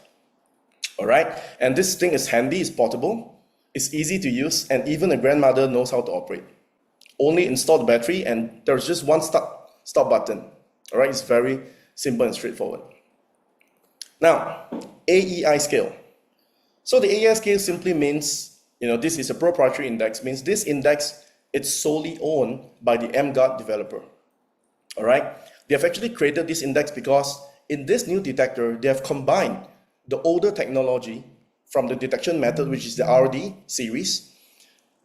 D: All right. And this thing is handy, it's portable, it's easy to use, and even a grandmother knows how to operate. Only install the battery and there's just one stop button. All right. It's very simple and straightforward. Now, AEI scale. So the AEI scale simply means, this is a proprietary index, means this index, it's solely owned by the emGuard developer. All right. They have actually created this index because in this new detector, they have combined the older technology from the detection method, which is the RD series,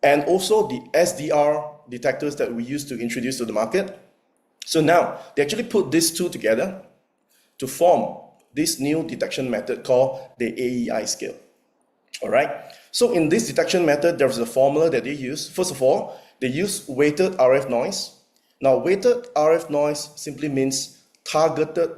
D: and also the SDR detectors that we used to introduce to the market. So now they actually put these two together to form this new detection method called the AEI scale. All right. So in this detection method, there's a formula that they use. First of all, they use weighted RF noise. Now, weighted RF noise simply means targeted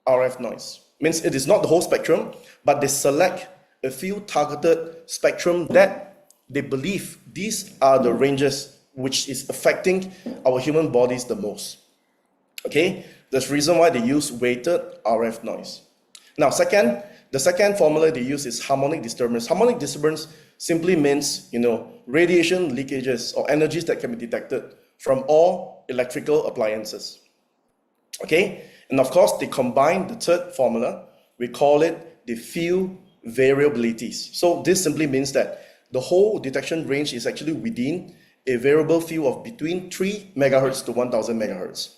D: RF noise. Means it is not the whole spectrum, but they select a few targeted spectrum that they believe these are the ranges which is affecting our human bodies the most. Okay, that's the reason why they use weighted RF noise. Now, the second formula they use is harmonic disturbance. Harmonic disturbance simply means, radiation leakages or energies that can be detected from all electrical appliances. Okay, and of course, they combine the third formula. We call it the field variabilities. So this simply means that the whole detection range is actually within a variable field of between 3 megahertz to 1000 megahertz.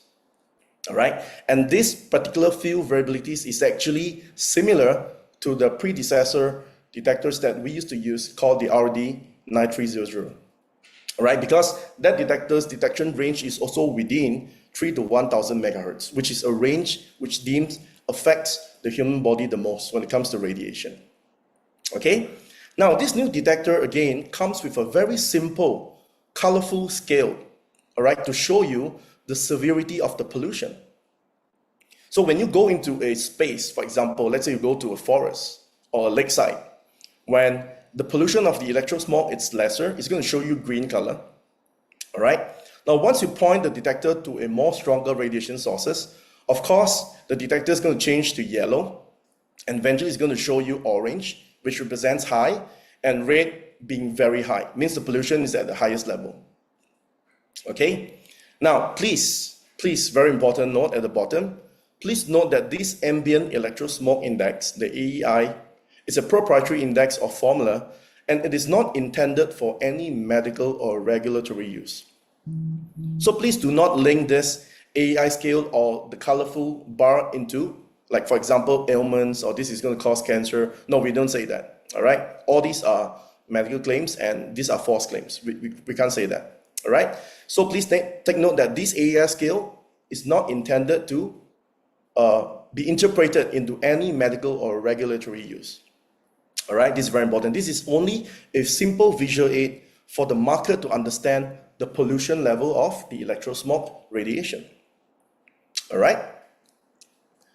D: All right, and this particular field variabilities is actually similar to the predecessor detectors that we used to use called the RD9300. All right, because that detector's detection range is also within 3 to 1000 megahertz, which is a range which deemed affects the human body the most when it comes to radiation. Okay, now this new detector again comes with a very simple, colorful scale, all right, to show you the severity of the pollution. So when you go into a space, for example, let's say you go to a forest or a lakeside, when the pollution of the electrosmoke is lesser, it's going to show you green color. All right. Now, once you point the detector to a more stronger radiation sources, of course, the detector is going to change to yellow, and eventually it's going to show you orange, which represents high, and red being very high, means the pollution is at the highest level. Okay. Now, please, very important note at the bottom, please note that this ambient electrosmoke index, the AEI, is a proprietary index or formula, and it is not intended for any medical or regulatory use. So please do not link this AEI scale or the colorful bar into, like for example, ailments, or this is going to cause cancer. No, we don't say that. All right. All these are medical claims and these are false claims. We can't say that. All right. So please take note that this AEI scale is not intended to be interpreted into any medical or regulatory use. All right. This is very important. This is only a simple visual aid for the market to understand the pollution level of the electrosmoke radiation. All right.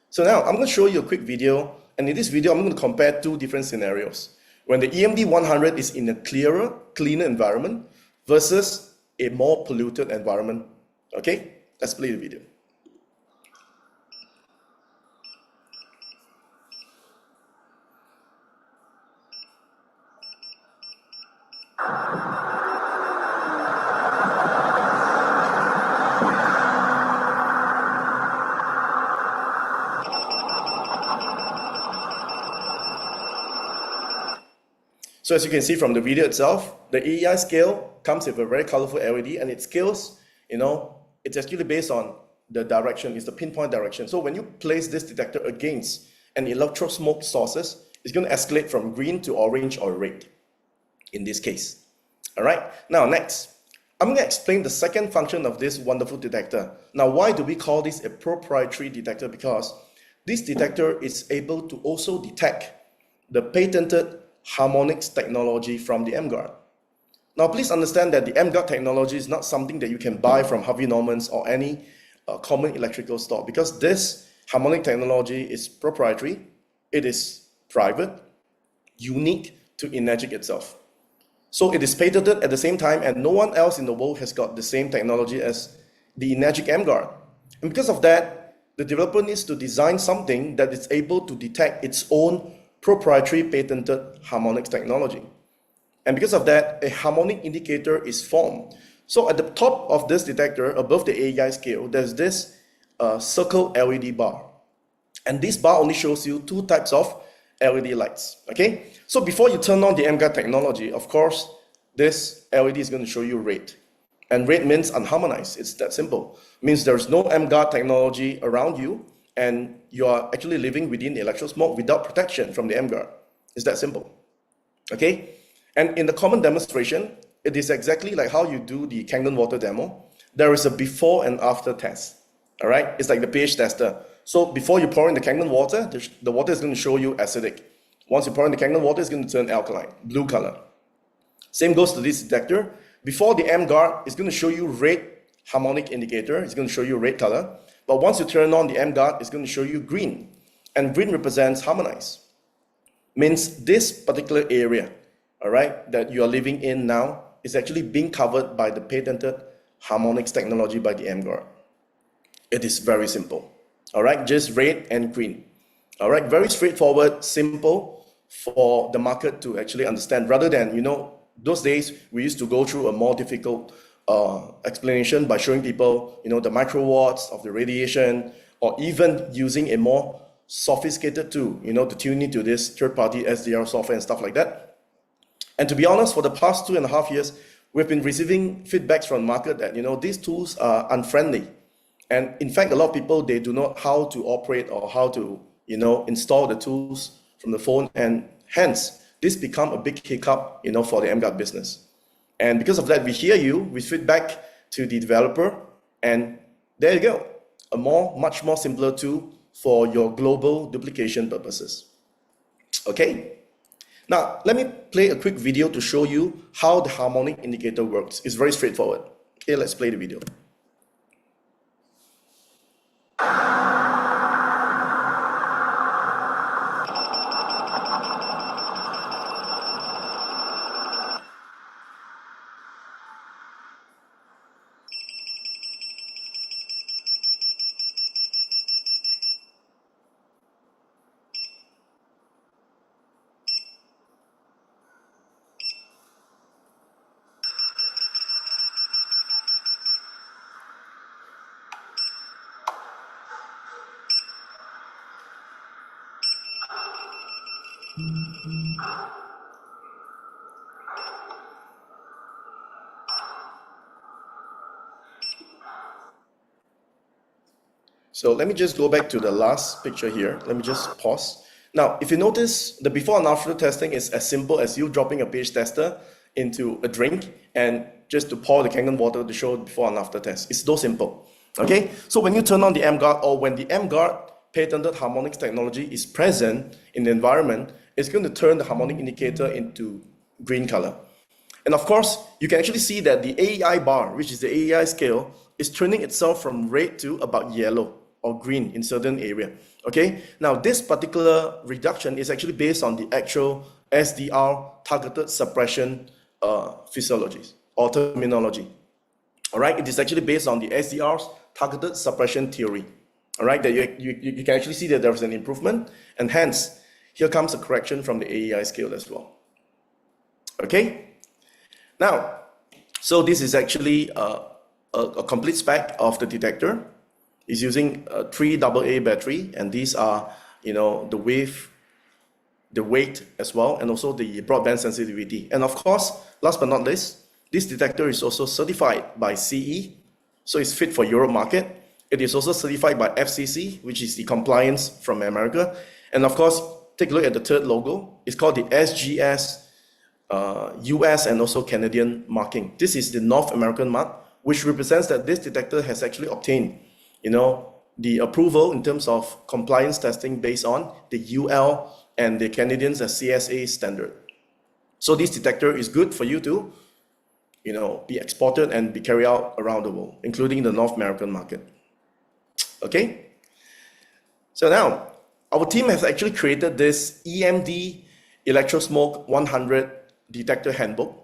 D: So now I'm going to show you a quick video, and in this video I'm going to compare two different scenarios. When the EMD 100 is in a clearer, cleaner environment versus a more polluted environment. Okay, let's play the video. So as you can see from the video itself, the AEI scale comes with a very colorful LED, and it scales, it's actually based on the direction, it's the pinpoint direction. So when you place this detector against an electrosmoke sources, it's going to escalate from green to orange or red in this case. All right. Now next, I'm going to explain the second function of this wonderful detector. Now, why do we call this a proprietary detector? Because this detector is able to also detect the patented harmonics technology from the emGuard. Now, please understand that the emGuard technology is not something that you can buy from Harvey Norman's or any common electrical store, because this harmonic technology is proprietary, it is private, unique to eNRGIC itself. So it is patented at the same time, and no one else in the world has got the same technology as the eNRGIC emGuard. And because of that, the developer needs to design something that is able to detect its own proprietary patented harmonics technology. And because of that, a harmonic indicator is formed. So at the top of this detector, above the AEI scale, there's this circle LED bar. And this bar only shows you two types of LED lights, okay? So before you turn on the emGuard technology, of course, this LED is going to show you red. And red means unharmonized. It's that simple. It means there's no emGuard technology around you, and you are actually living within the electrosmoke without protection from the emGuard. It's that simple, okay? And in the common demonstration, it is exactly like how you do the Kangen water demo. There is a before and after test, all right? It's like the pH tester. So before you pour in the Kangen water, the water is going to show you acidic. Once you pour in the Kangen water, it's going to turn alkaline, blue color. Same goes to this detector. Before the emGuard, it's going to show you red harmonic indicator. It's going to show you red color. But once you turn on the emGuard, it's going to show you green. And green represents harmonize. Means this particular area, all right, that you are living in now is actually being covered by the patented harmonics technology by the emGuard. It is very simple, all right, just red and green. All right, very straightforward, simple for the market to actually understand, rather than, those days we used to go through a more difficult explanation by showing people, the microwatts of the radiation, or even using a more sophisticated tool, to tune into this third-party SDR software and stuff like that. And to be honest, for the past 2.5 years, we've been receiving feedbacks from the market that, these tools are unfriendly. And in fact, a lot of people, they do not know how to operate or how to, install the tools from the phone. And hence, this become a big hiccup, for the emGuard business. And because of that, we hear you, we feedback to the developer, and there you go, a much more simpler tool for your global duplication purposes. Okay? Now, let me play a quick video to show you how the harmonic indicator works. It's very straightforward. Okay, let's play the video. So let me just go back to the last picture here. Let me just pause. Now, if you notice, the before and after testing is as simple as you dropping a pH tester into a drink and just to pour the Kangen water to show before and after test. It's so simple. Okay, so when you turn on the emGuard, or when the emGuard patented harmonics technology is present in the environment, it's going to turn the harmonic indicator into green color. And of course, you can actually see that the AEI bar, which is the AEI scale, is turning itself from red to about yellow or green in certain area. Okay, now this particular reduction is actually based on the actual SDR targeted suppression physiologies or terminology. All right, it is actually based on the SDR's targeted suppression theory. All right, that you can actually see that there is an improvement, and hence here comes a correction from the AEI scale as well. Okay, now, so this is actually a complete spec of the detector. It's using a 3 AA battery, and these are, you know, the wave, the weight as well, and also the broadband sensitivity. And of course, last but not least, this detector is also certified by CE, so it's fit for Europe market. It is also certified by FCC, which is the compliance from America. And of course, take a look at the third logo. It's called the SGS US and also Canadian marking. This is the North American mark, which represents that this detector has actually obtained, you know, the approval in terms of compliance testing based on the UL and the Canadians as CSA standard. So this detector is good for you to, you know, be exported and be carried out around the world, including the North American market. Okay. So now our team has actually created this EMD electrosmoke 100 detector handbook,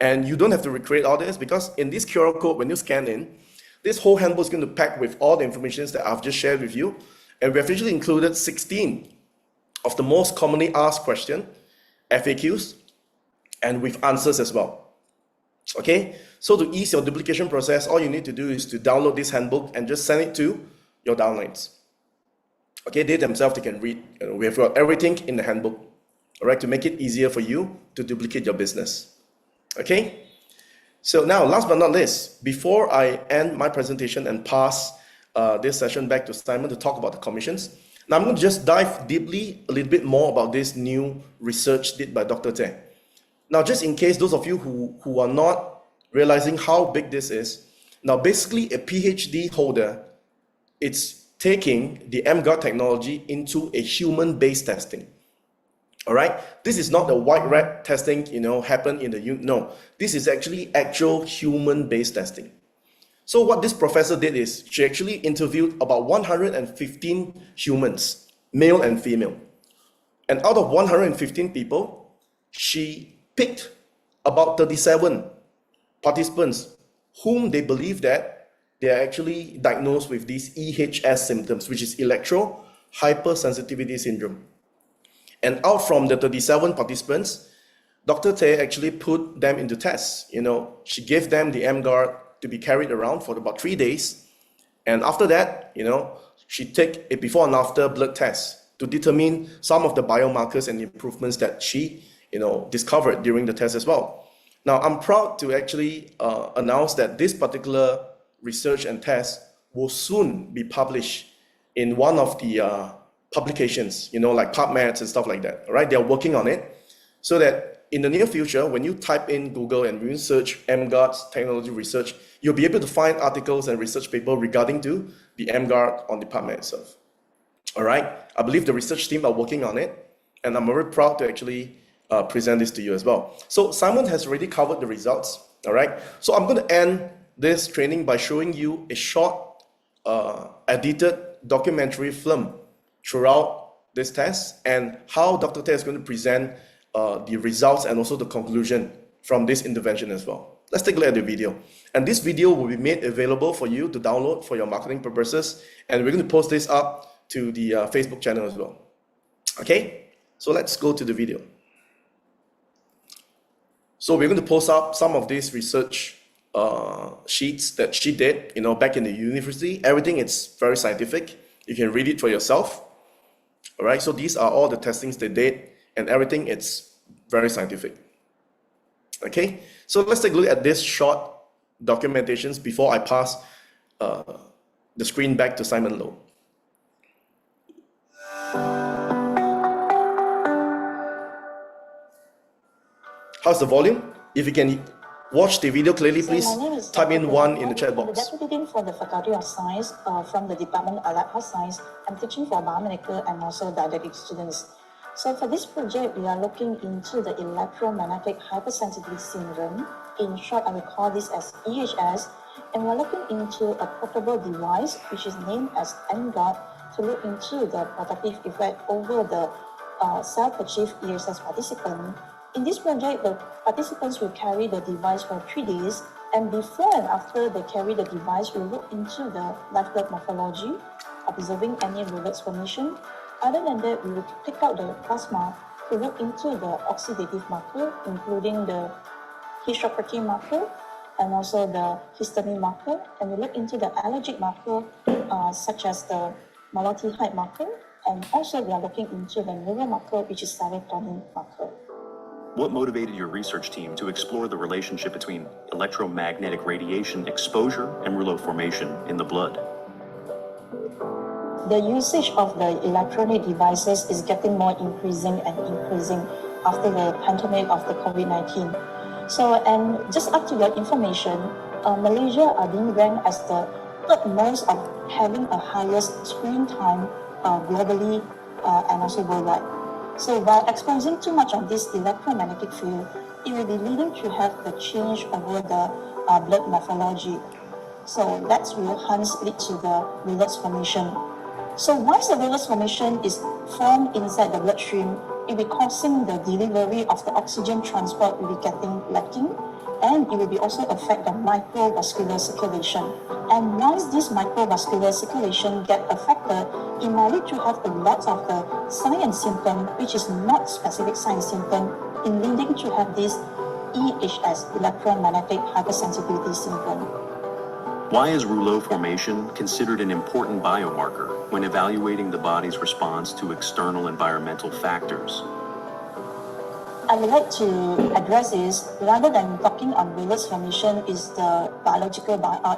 D: and you don't have to recreate all this, because in this QR code, when you scan in, this whole handbook is going to pack with all the information that I've just shared with you, and we have actually included 16 of the most commonly asked questions, FAQs, and with answers as well. Okay, so to ease your duplication process, all you need to do is to download this handbook and just send it to your downlines. Okay, they themselves, they can read. You know, we have got everything in the handbook, all right, to make it easier for you to duplicate your business. Okay, so now last but not least, before I end my presentation and pass this session back to Simon to talk about the commissions, now I'm going to just dive deeply a little bit more about this new research did by Dr. Te. Now, just in case those of you who are not realizing how big this is, now basically a PhD holder, it's taking the emGuard technology into a human-based testing. All right, this is not the white rat testing, you know, happen in the, no, this is actually actual human-based testing. So what this professor did is she actually interviewed about 115 humans, male and female. And out of 115 people, she picked about 37 participants whom they believe that they are actually diagnosed with these EHS symptoms, which is electro hypersensitivity syndrome. And out from the 37 participants, Dr. Te actually put them into tests. You know, she gave them the emGuard to be carried around for about 3 days. And after that, you know, she take a before and after blood test to determine some of the biomarkers and improvements that she, you know, discovered during the test as well. Now, I'm proud to actually announce that this particular research and test will soon be published in one of the publications, you know, like PubMed and stuff like that. All right, they're working on it so that in the near future, when you type in Google and you search emGuard's technology research, you'll be able to find articles and research papers regarding to the emGuard on the PubMed itself. All right, I believe the research team are working on it, and I'm very proud to actually present this to you as well. So Simon has already covered the results. All right, so I'm going to end this training by showing you a short edited documentary film throughout this test and how Dr. Te is going to present the results and also the conclusion from this intervention as well. Let's take a look at the video. And this video will be made available for you to download for your marketing purposes. And we're going to post this up to the Facebook channel as well. Okay, so let's go to the video. So we're going to post up some of these research sheets that she did, you know, back in the university. Everything is very scientific. You can read it for yourself. All right, so these are all the testings they did, and everything, it's very scientific. Okay, so let's take a look at this short documentations before I pass the screen back to Simon Low. How's the volume? If you can watch the video clearly, please type in 1 in the chat box.
E: I'm the Deputy Dean for the Faculty of Science from the Department of Allied Health Science. I'm teaching for biomedical and also didactic students. So for this project, we are looking into the electromagnetic hypersensitivity syndrome. In short, I will call this as EHS. And we're looking into a portable device, which is named as emGuard, to look into the protective effect over the self-achieved EHS participant. In this project, the participants will carry the device for 3 days, and before and after they carry the device, we'll look into the live blood morphology, observing any roulette formation. Other than that, we will take out the plasma to look into the oxidative marker, including the heat shock protein marker and also the histamine marker, and we look into the allergic marker such as the malolitide marker, and also we are looking into the neural marker, which is serotonin marker.
F: What motivated your research team to explore the relationship between electromagnetic radiation exposure and rouleau formation in the blood?
E: The usage of the electronic devices is getting more increasing after the pandemic of the COVID-19. So, and just up to your information, Malaysia are being ranked as the third most of having a highest screen time globally and also worldwide. So by exposing too much of this electromagnetic field, it will be leading to have the change over the blood morphology. So that will hence lead to the villus formation. So once the villus formation is formed inside the bloodstream, it will be causing the delivery of the oxygen transport will be getting lacking, and it will be also affect the microvascular circulation. And once this microvascular circulation get affected, it might lead to have a lot of the sign and symptom, which is not specific sign and symptom, in leading to have this EHS, electromagnetic hypersensitivity syndrome.
F: Why is rouleau formation considered an important biomarker when evaluating the body's response to external environmental factors?
E: I would like to address this rather than talking on villus formation is the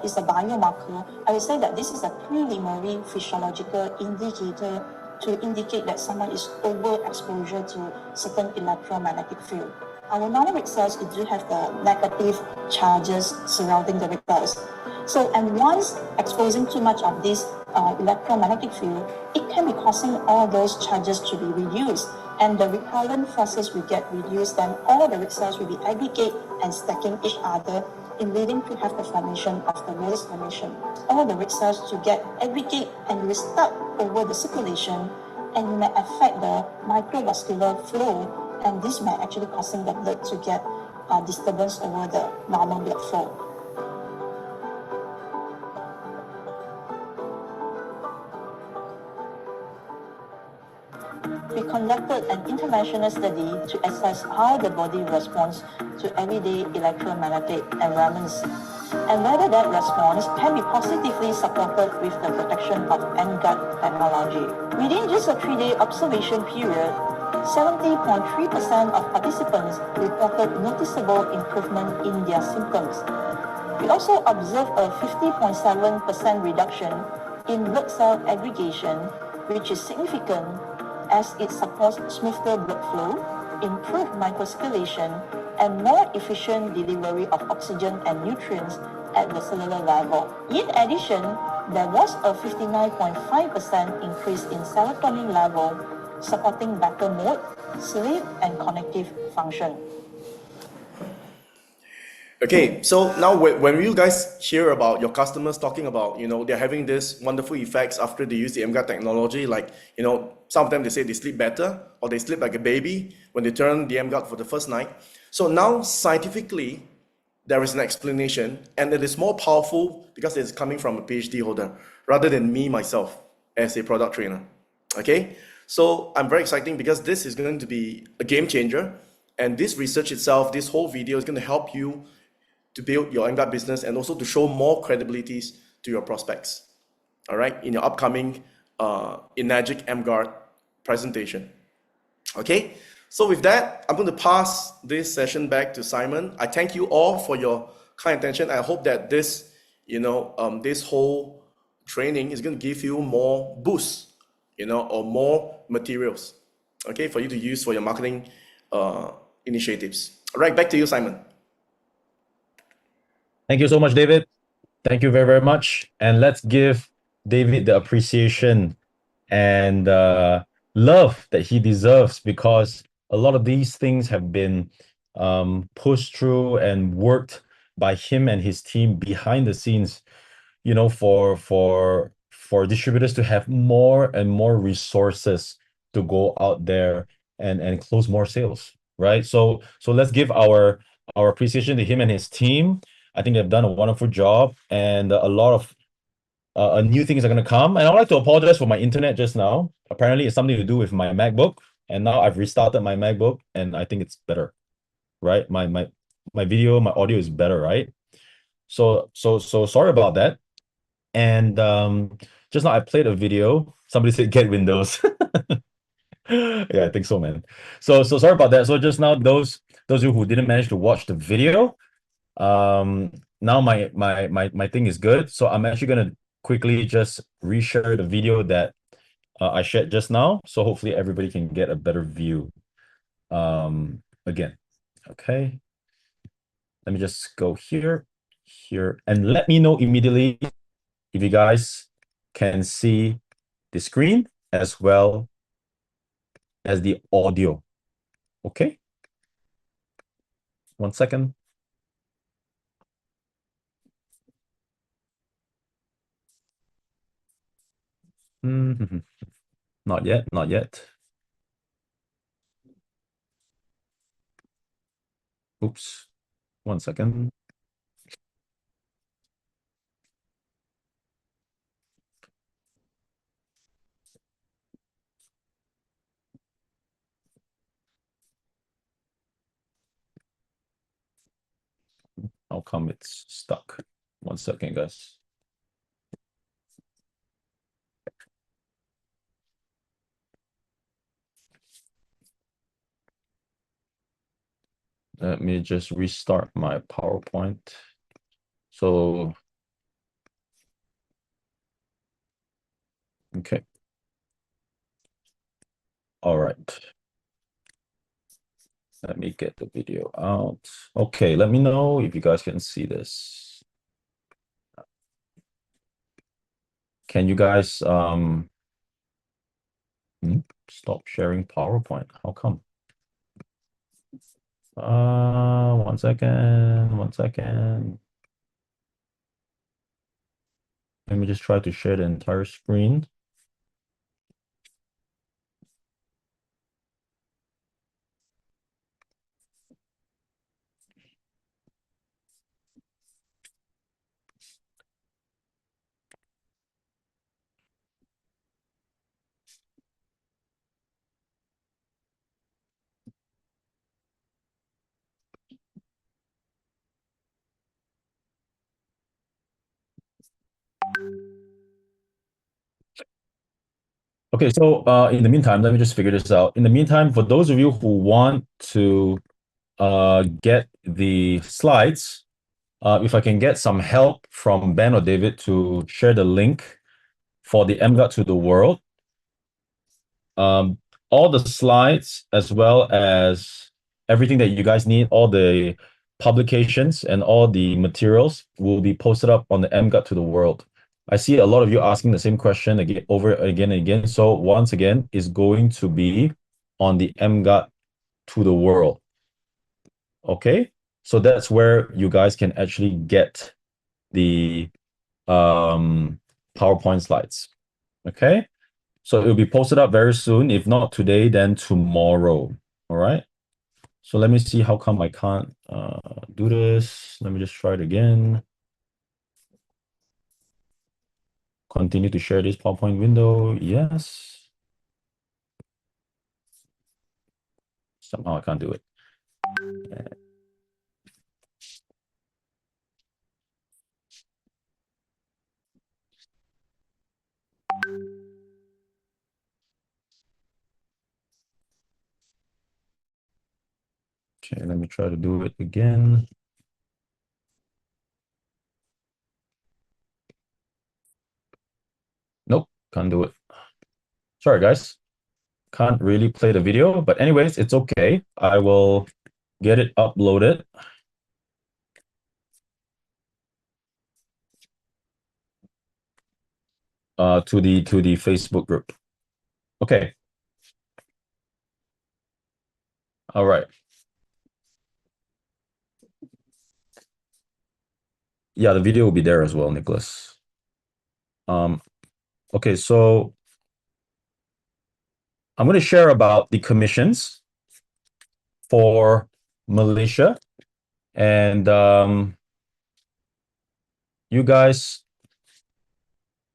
E: is a biomarker. I would say that this is a preliminary physiological indicator to indicate that someone is overexposure to certain electromagnetic field. Our normal red cells do have the negative charges surrounding the red cells. So, and once exposing too much of this electromagnetic field, it can be causing all those charges to be reduced, and the repellent forces will get reduced, then all the red cells will be aggregate and stacking each other, in leading to have the formation of the villus formation. All the red cells to get aggregate and will start over the circulation, and it may affect the microvascular flow, and this may actually causing the blood to get disturbance over the normal blood flow. We conducted an international study to assess how the body responds to everyday electromagnetic environments, and whether that response can be positively supported with the protection of emGuard technology. Within just a 3-day observation period, 70.3% of participants reported noticeable improvement in their symptoms. We also observed a 50.7% reduction in blood cell aggregation, which is significant as it supports smoother blood flow, improved microcirculation, and more efficient delivery of oxygen and nutrients at the cellular level. In addition, there was a 59.5% increase in serotonin level, supporting better mood, sleep, and cognitive function.
D: Okay, so now when you guys hear about your customers talking about, they're having this wonderful effects after they use the emGuard technology, like, some of them, they say they sleep better or they sleep like a baby when they turn the emGuard for the first night. So now scientifically, there is an explanation, and it is more powerful because it's coming from a PhD holder rather than me, myself, as a product trainer. Okay, so I'm very excited because this is going to be a game changer, and this research itself, this whole video is going to help you to build your emGuard business and also to show more credibilities to your prospects, all right, in your upcoming eNAGIC emGuard presentation. Okay, So with that, I'm going to pass this session back to Simon. I thank you all for your kind attention. I hope that this, this whole training is going to give you more boosts, or more materials, okay, for you to use for your marketing initiatives. All right, back to you, Simon.
A: Thank you so much, David. Thank you very, very much. And let's give David the appreciation and love that he deserves, because a lot of these things have been pushed through and worked by him and his team behind the scenes, for distributors to have more and more resources to go out there and close more sales, right? So let's give our appreciation to him and his team. I think they've done a wonderful job, and a lot of new things are going to come. And I'd like to apologize for my internet just now. Apparently, it's something to do with my MacBook, and now I've restarted my MacBook, and I think it's better, right? My video, my audio is better, right? So sorry about that. And just now I played a video. Somebody said get Windows. Yeah, I think so, man. So sorry about that. So just now, those of you who didn't manage to watch the video, now my thing is good. So I'm actually gonna quickly just reshare the video that I shared just now. So hopefully everybody can get a better view again. Okay. Let me just go here, and let me know immediately if you guys can see the screen as well as the audio. Okay. 1 second. Not yet, not yet. Oops. 1 second. How come it's stuck? 1 second, guys. Let me just restart my PowerPoint. So, okay. All right. Let me get the video out. Okay, let me know if you guys can see this. Can you guys stop sharing PowerPoint? How come? 1 second, 1 second. Let me just try to share the entire screen. Okay, so in the meantime, let me just figure this out. In the meantime, for those of you who want to get the slides, if I can get some help from Ben or David to share the link for the emGuardeGo to the world, all the slides as well as everything that you guys need, all the publications and all the materials will be posted up on the emGuardeGo to the world. I see a lot of you asking the same question again, over again and again. So once again, is going to be on the emGuardeGo to the world. Okay, so that's where you guys can actually get the PowerPoint slides. Okay, so it'll be posted up very soon. If not today, then tomorrow. All right. So let me see how come I can't do this. Let me just try it again. Continue to share this PowerPoint window. Yes. Somehow I can't do it. Okay, let me try to do it again. Nope, can't do it. Sorry, guys. Can't really play the video, but anyways, it's okay. I will get it uploaded. To the Facebook group. Okay. All right. Yeah, the video will be there as well, Nicholas. Okay, so I'm going to share about the commissions for Malaysia, and you guys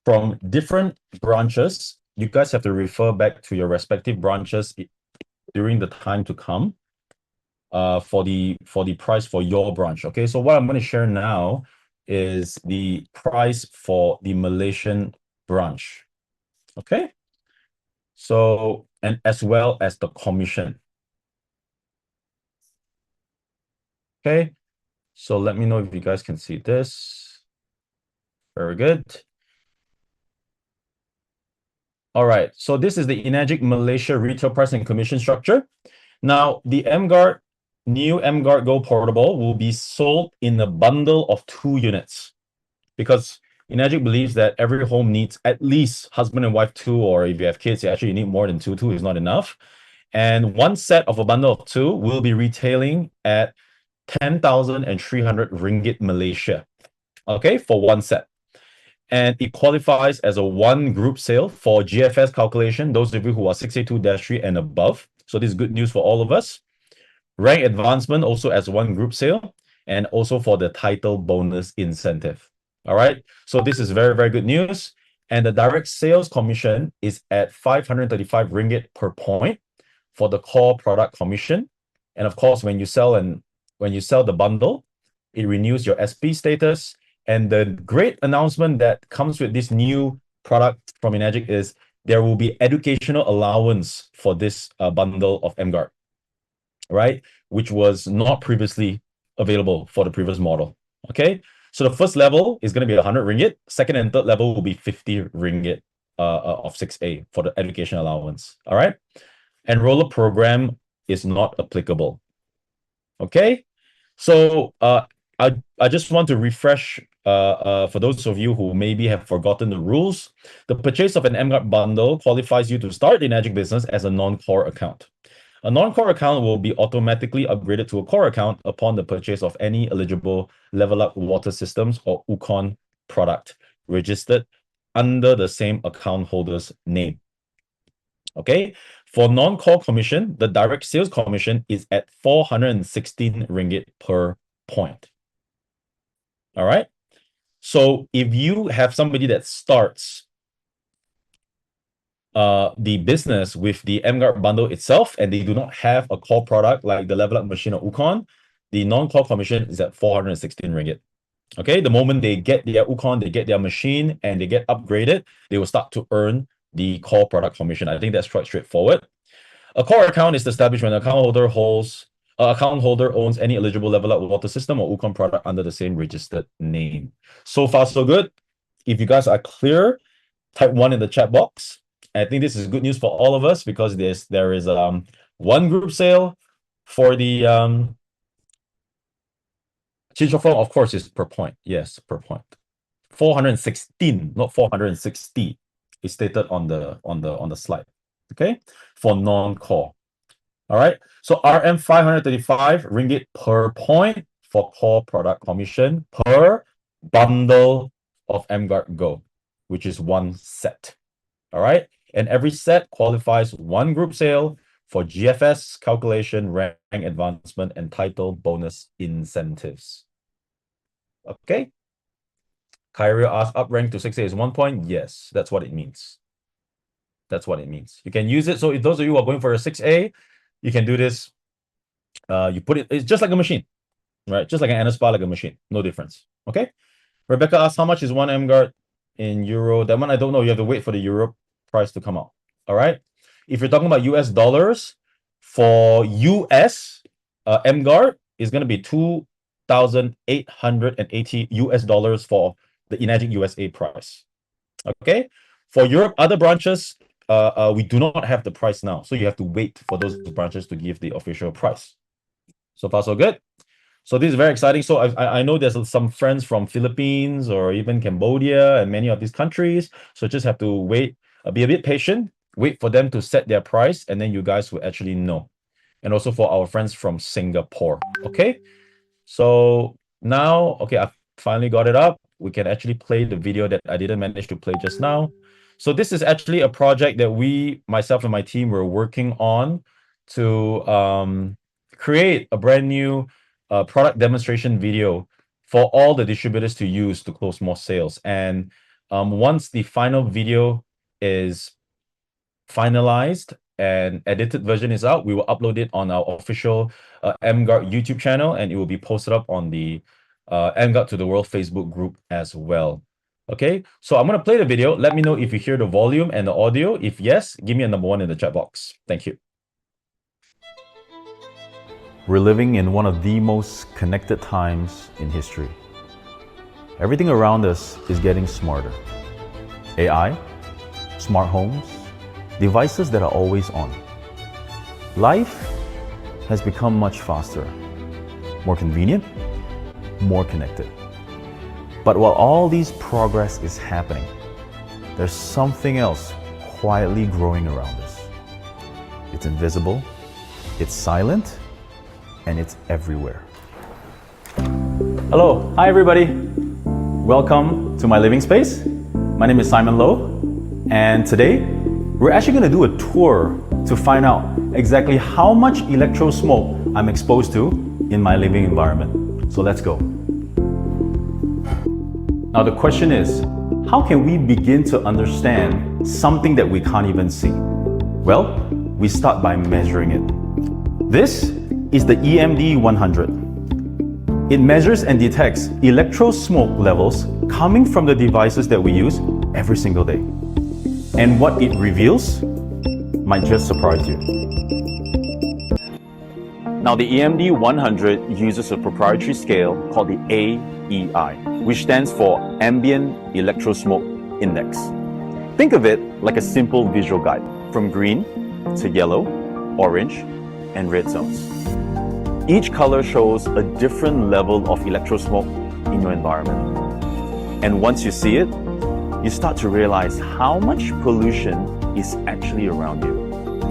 A: from different branches, you guys have to refer back to your respective branches during the time to come for the price for your branch. Okay, so what I'm going to share now is the price for the Malaysian branch. Okay, so, and as well as the commission. Okay, so let me know if you guys can see this. Very good. All right, so this is the emGuardeGo Malaysia retail price and commission structure. Now, the new emGuardeGo portable will be sold in a bundle of 2 units, because emGuardeGo believes that every home needs at least husband and wife 2, or if you have kids, you need more than 2. 2 is not enough. And one set of a bundle of 2 will be retailing at 10,300 ringgit Malaysia, okay, for one set. And it qualifies as a one group sale for GFS calculation, those of you who are 682-3 and above. So this is good news for all of us. Rank advancement also as one group sale, and also for the title bonus incentive. All right, so this is very, very good news. And the direct sales commission is at 535 ringgit per point for the core product commission. And of course, when you sell the bundle, it renews your SP status. And the great announcement that comes with this new product from emGuardeGo is there will be educational allowance for this bundle of emGuarde, right? Which was not previously available for the previous model. Okay, so the first level is going to be 100 ringgit. Second and third level will be 50 ringgit of 6A for the education allowance. All right, enroller program is not applicable. Okay, so I just want to refresh for those of you who maybe have forgotten the rules. The purchase of an emGuarde bundle qualifies you to start the emGuardeGo business as a non-core account. A non-core account will be automatically upgraded to a core account upon the purchase of any eligible Level Up Water Systems or 𝐾𝐽 product registered under the same account holder's name. Okay, for non-core commission, the direct sales commission is at 416 ringgit per point. All right, so if you have somebody that starts the business with the emGuarde bundle itself, and they do not have a core product like the Level Up machine or 𝐾𝐽, the non-core commission is at 416 ringgit. Okay, the moment they get their 𝐾𝐽, they get their machine, and they get upgraded, they will start to earn the core product commission. I think that's quite straightforward. A core account is established when an account holder owns any eligible Level Up water system or 𝐾𝐽 product under the same registered name. So far, so good. If you guys are clear, type 1 in the chat box. I think this is good news for all of us, because there is one group sale for the change of form, of course, is per point. Yes, per point. 416, not 460, is stated on the slide. Okay, for non-core. All right, so RM 535 ringgit per point for core product commission per bundle of emGuardeGo, which is one set. All right, and every set qualifies one group sale for GFS calculation, rank advancement, and title bonus incentives. Okay. Kyrie asked, up rank to 6A is 1 point. Yes, that's what it means. That's what it means. You can use it. So if those of you who are going for a 6A, you can do this. You put it, it's just like a machine, right? Just like an NSPA, like a machine. No difference. Okay. Rebecca asked, how much is one emGuarde in euro? That one I don't know. You have to wait for the euro price to come out. All right. If you're talking about US dollars, for US, emGuard is going to be $2,880 for the eNAGIC USA price. Okay, for Europe, other branches, we do not have the price now, so you have to wait for those branches to give the official price. So far, so good. So this is very exciting. So I know there's some friends from Philippines or even Cambodia and many of these countries. So just have to wait, be a bit patient, wait for them to set their price, and then you guys will actually know. And also for our friends from Singapore. Okay, so now, okay, I've finally got it up. We can actually play the video that I didn't manage to play just now. So this is actually a project that myself and my team were working on to create a brand new product demonstration video for all the distributors to use to close more sales. And once the final video is finalized and edited version is out, we will upload it on our official emGuard YouTube channel, and it will be posted up on the emGuard to the World Facebook group as well. Okay, so I'm going to play the video. Let me know if you hear the volume and the audio. If yes, give me a number 1 in the chat box. Thank you.
C: We're living in one of the most connected times in history. Everything around us is getting smarter. AI, smart homes, devices that are always on. Life has become much faster, more convenient, more connected. But while all this progress is happening, there's something else quietly growing around us. It's invisible, it's silent, and it's everywhere. Hello, hi everybody. Welcome to my living space. My name is Simon Low, and today we're actually going to do a tour to find out exactly how much electro smoke I'm exposed to in my living environment. So let's go. Now the question is, how can we begin to understand something that we can't even see? Well, we start by measuring it. This is the EMD100. It measures and detects electro smoke levels coming from the devices that we use every single day. And what it reveals might just surprise you.
F: Now, the EMD100 uses a proprietary scale called the AEI, which stands for Ambient Electro Smoke Index. Think of it like a simple visual guide, from green to yellow, orange, and red zones. Each color shows a different level of electro smoke in your environment. And once you see it, you start to realize how much pollution is actually around you,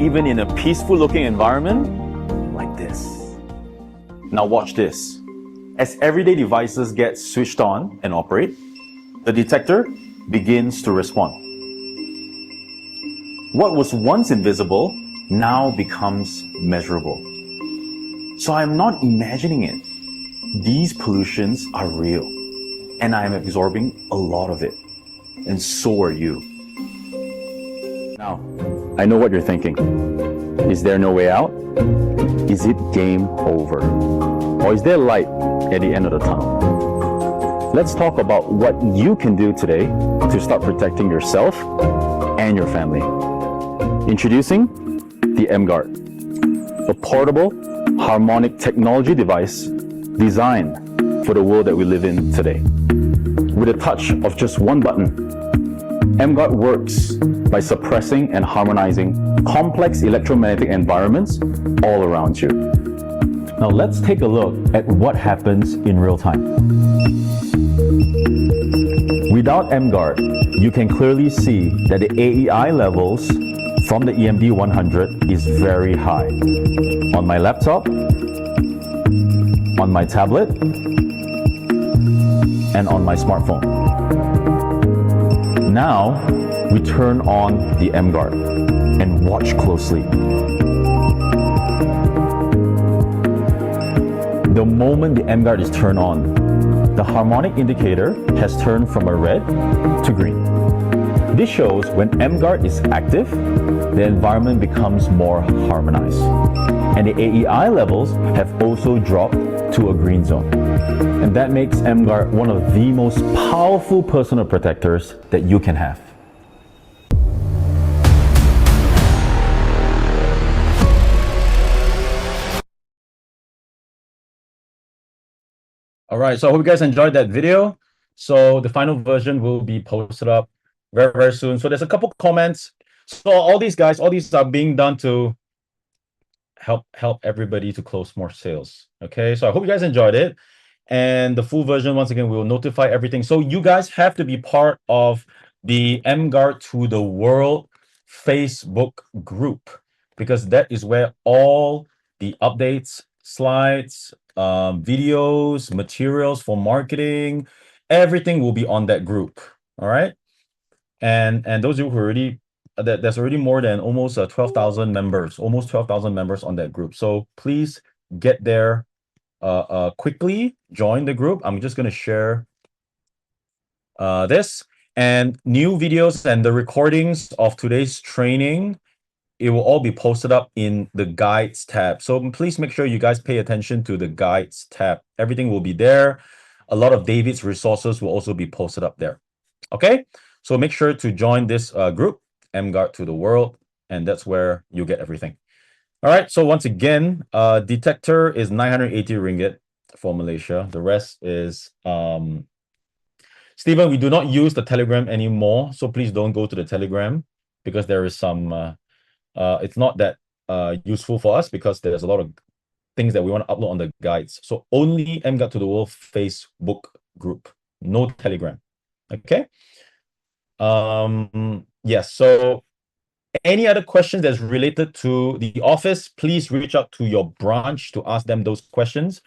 F: even in a peaceful looking environment like this. Now watch this. As everyday devices get switched on and operate, the detector begins to respond. What was once invisible now becomes measurable. So I'm not imagining it. These pollutions are real, and I am absorbing a lot of it. And so are you. Now, I know what you're thinking. Is there no way out? Is it game over? Or is there light at the end of the tunnel? Let's talk about what you can do today to start protecting yourself and your family. Introducing the emGuard, a portable harmonic technology device designed for the world that we live in today. With a touch of just one button, emGuard works by suppressing and harmonizing complex electromagnetic environments all around you. Now let's take a look at what happens in real time. Without emGuard, you can clearly see that the AEI levels from the EMD100 is very high. On my laptop, on my tablet, and on my smartphone. Now, we turn on the emGuard and watch closely. The moment the emGuard is turned on, the harmonic indicator has turned from a red to green. This shows when emGuard is active, the environment becomes more harmonized. And the AEI levels have also dropped to a green zone. And that makes emGuard one of the most powerful personal protectors that you can have.
A: All right, so I hope you guys enjoyed that video. So the final version will be posted up very, very soon. So there's a couple comments. So all these guys, all these are being done to help everybody to close more sales. Okay, so I hope you guys enjoyed it. And the full version, once again, will notify everything. So you guys have to be part of the emGuard to the World Facebook group, because that is where all the updates, slides, videos, materials for marketing, everything will be on that group. All right. And those of you who already there's already more than almost 12,000 members, almost 12,000 members on that group. So please get there quickly, join the group. I'm just going to share this, and new videos and the recordings of today's training, it will all be posted up in the guides tab. So please make sure you guys pay attention to the guides tab. Everything will be there. A lot of David's resources will also be posted up there. Okay, so make sure to join this group, emGuard to the World, and that's where you get everything. All right, so once again, detector is 980 ringgit for Malaysia. The rest is Stephen, we do not use the Telegram anymore, so please don't go to the Telegram, because there is some it's not that useful for us, because there's a lot of things that we want to upload on the guides. So only emGuard to the World Facebook group, no Telegram. Okay. Yes, so any other questions that's related to the office, please reach out to your branch to ask them those questions.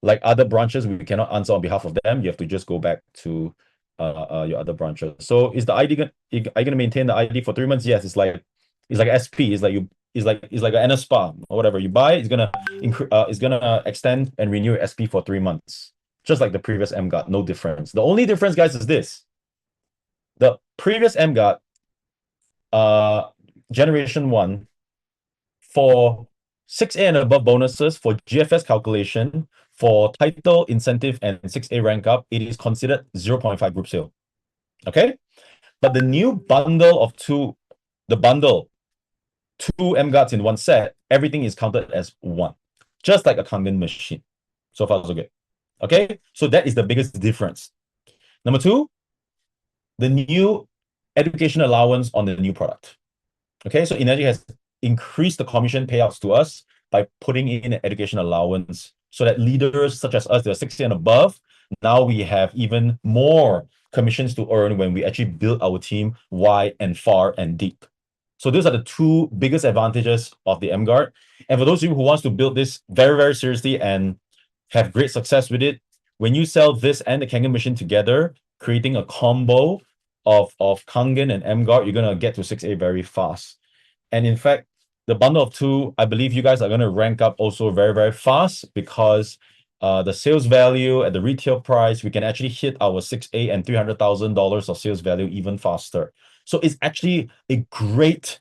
A: Like other branches, we cannot answer on behalf of them. You have to just go back to your other branches. So is the ID are you gonna maintain the ID for 3 months? Yes, it's like SP. It's like an NSPA or whatever. You buy, it's gonna extend and renew your SP for 3 months, just like the previous emGuard. No difference. The only difference, guys, is this: the previous emGuard, generation 1, for 6A and above bonuses, for GFS calculation, for title, incentive, and 6A rank up, it is considered 0.5 group sale. Okay? But the new bundle of two emGuards in one set, everything is counted as 1, just like a Kangen machine. So far, so good. Okay? So that is the biggest difference. Number 2, the new education allowance on the new product. Okay, so Energic has increased the commission payouts to us by putting in an education allowance, so that leaders such as us that are 60 and above, now we have even more commissions to earn when we actually build our team wide and far and deep. So those are the 2 biggest advantages of the emGuard. And for those of you who wants to build this very, very seriously and have great success with it, when you sell this and the Kangen machine together, creating a combo of Kangen and emGuard, you're going to get to 6A very fast. And in fact, the bundle of 2, I believe you guys are going to rank up also very, very fast, because the sales value at the retail price, we can actually hit our 6A and $300,000 of sales value even faster. So it's actually a great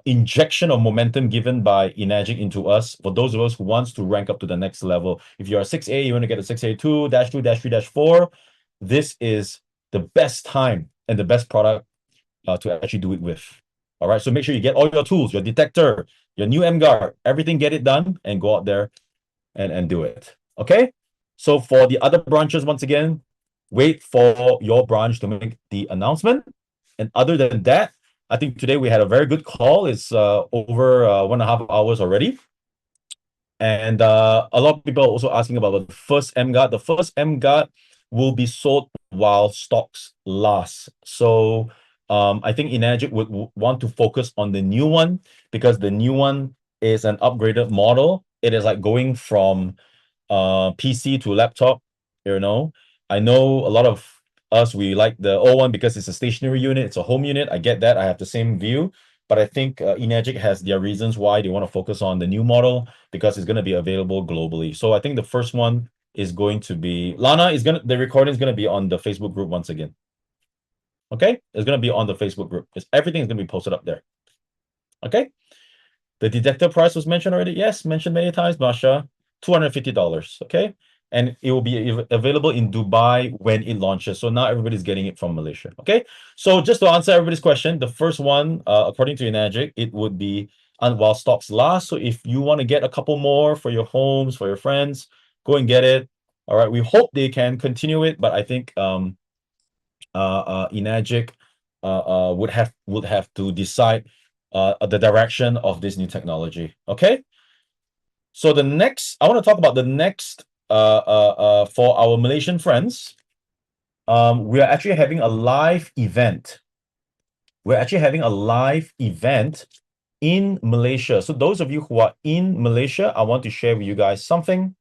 A: injection of momentum given by Energic into us, for those of us who wants to rank up to the next level. If you're a 6A, you want to get a 6A2, -2, -3, -4, this is the best time and the best product to actually do it with. All right, so make sure you get all your tools, your detector, your new emGuard, everything, get it done and go out there and do it. Okay, so for the other branches, once again, wait for your branch to make the announcement. And other than that, I think today we had a very good call. It's over 1.5 hours already. And a lot of people are also asking about the first emGuard. The first emGuard will be sold while stocks last. So I think Energic would want to focus on the new one, because the new one is an upgraded model. It is like going from PC to laptop. I know a lot of us, we like the old one because it's a stationary unit, it's a home unit. I get that. I have the same view. But I think Energic has their reasons why they want to focus on the new model, because it's going to be available globally. So I think the first one is going to be Lana. The recording is going to be on the Facebook group once again. Okay, it's going to be on the Facebook group. Everything is going to be posted up there. Okay, the detector price was mentioned already. Yes, mentioned many times, Masha. $250. Okay, and it will be available in Dubai when it launches. So now everybody's getting it from Malaysia. Okay, so just to answer everybody's question, the first one, according to Energic, it would be while stocks last. So if you want to get a couple more for your homes, for your friends, go and get it. All right, we hope they can continue it, but I think 𝐏𝐸𝐺 would have to decide the direction of this new technology. Okay, so the next I want to talk about the next for our Malaysian friends. We are actually having a live event. We're actually having a live event in Malaysia. So those of you who are in Malaysia, I want to share with you guys something.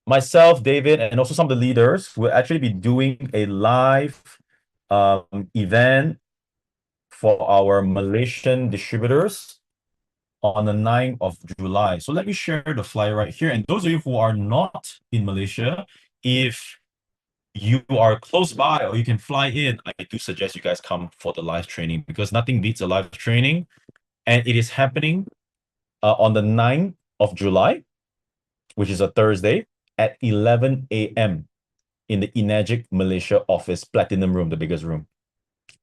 A: Myself, David, and also some of the leaders will actually be doing a live event for our Malaysian distributors on the 9th of July. So let me share the flyer right here. And those of you who are not in Malaysia, if you are close by or you can fly in, I do suggest you guys come for the live training, because nothing beats a live training. And it is happening on the 9th of July, which is a Thursday, at 11 a.m. in the 𝐏𝐸𝐺 Malaysia office, Platinum Room, the biggest room.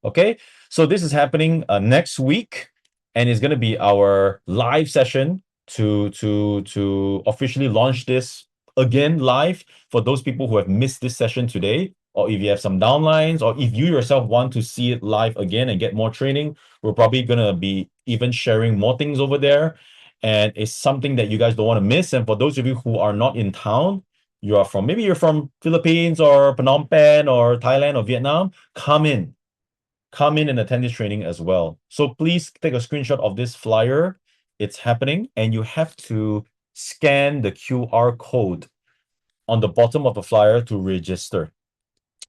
A: Okay, so this is happening next week, and it's going to be our live session to officially launch this again live for those people who have missed this session today, or if you have some downlines, or if you yourself want to see it live again and get more training. We're probably going to be even sharing more things over there, and it's something that you guys don't want to miss. And for those of you who are not in town, maybe you're from Philippines or Phnom Penh or Thailand or Vietnam, come in and attend this training as well. So please take a screenshot of this flyer. It's happening, and you have to scan the QR code on the bottom of the flyer to register.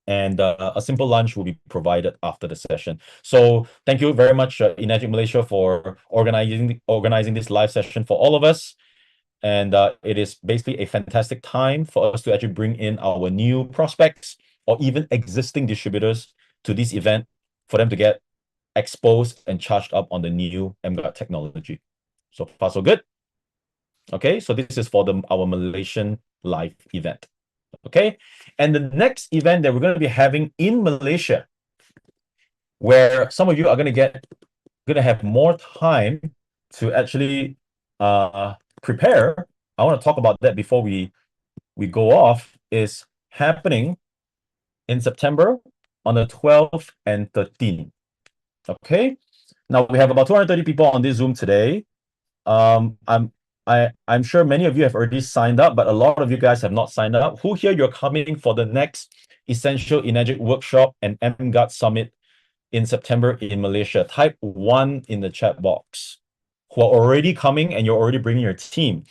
A: And a simple lunch will be provided after the session. So thank you very much, 𝐏𝐸𝐺 Malaysia, for organizing this live session for all of us. And it is basically a fantastic time for us to actually bring in our new prospects or even existing distributors to this event, for them to get exposed and charged up on the new emGuard technology. So far, so good. Okay, so this is for our Malaysian live event. Okay, and the next event that we're going to be having in Malaysia, where some of you are going to have more time to actually prepare. I want to talk about that before we go off. Is happening in September on the 12th and 13th. Okay, now we have about 230 people on this Zoom today. I'm sure many of you have already signed up, but a lot of you guys have not signed up. Who here you're coming for the next Essential 𝐼𝐴𝐺 workshop and emGuard Summit in September in Malaysia? Type 1 in the chat box. Who are already coming and you're already bringing your team.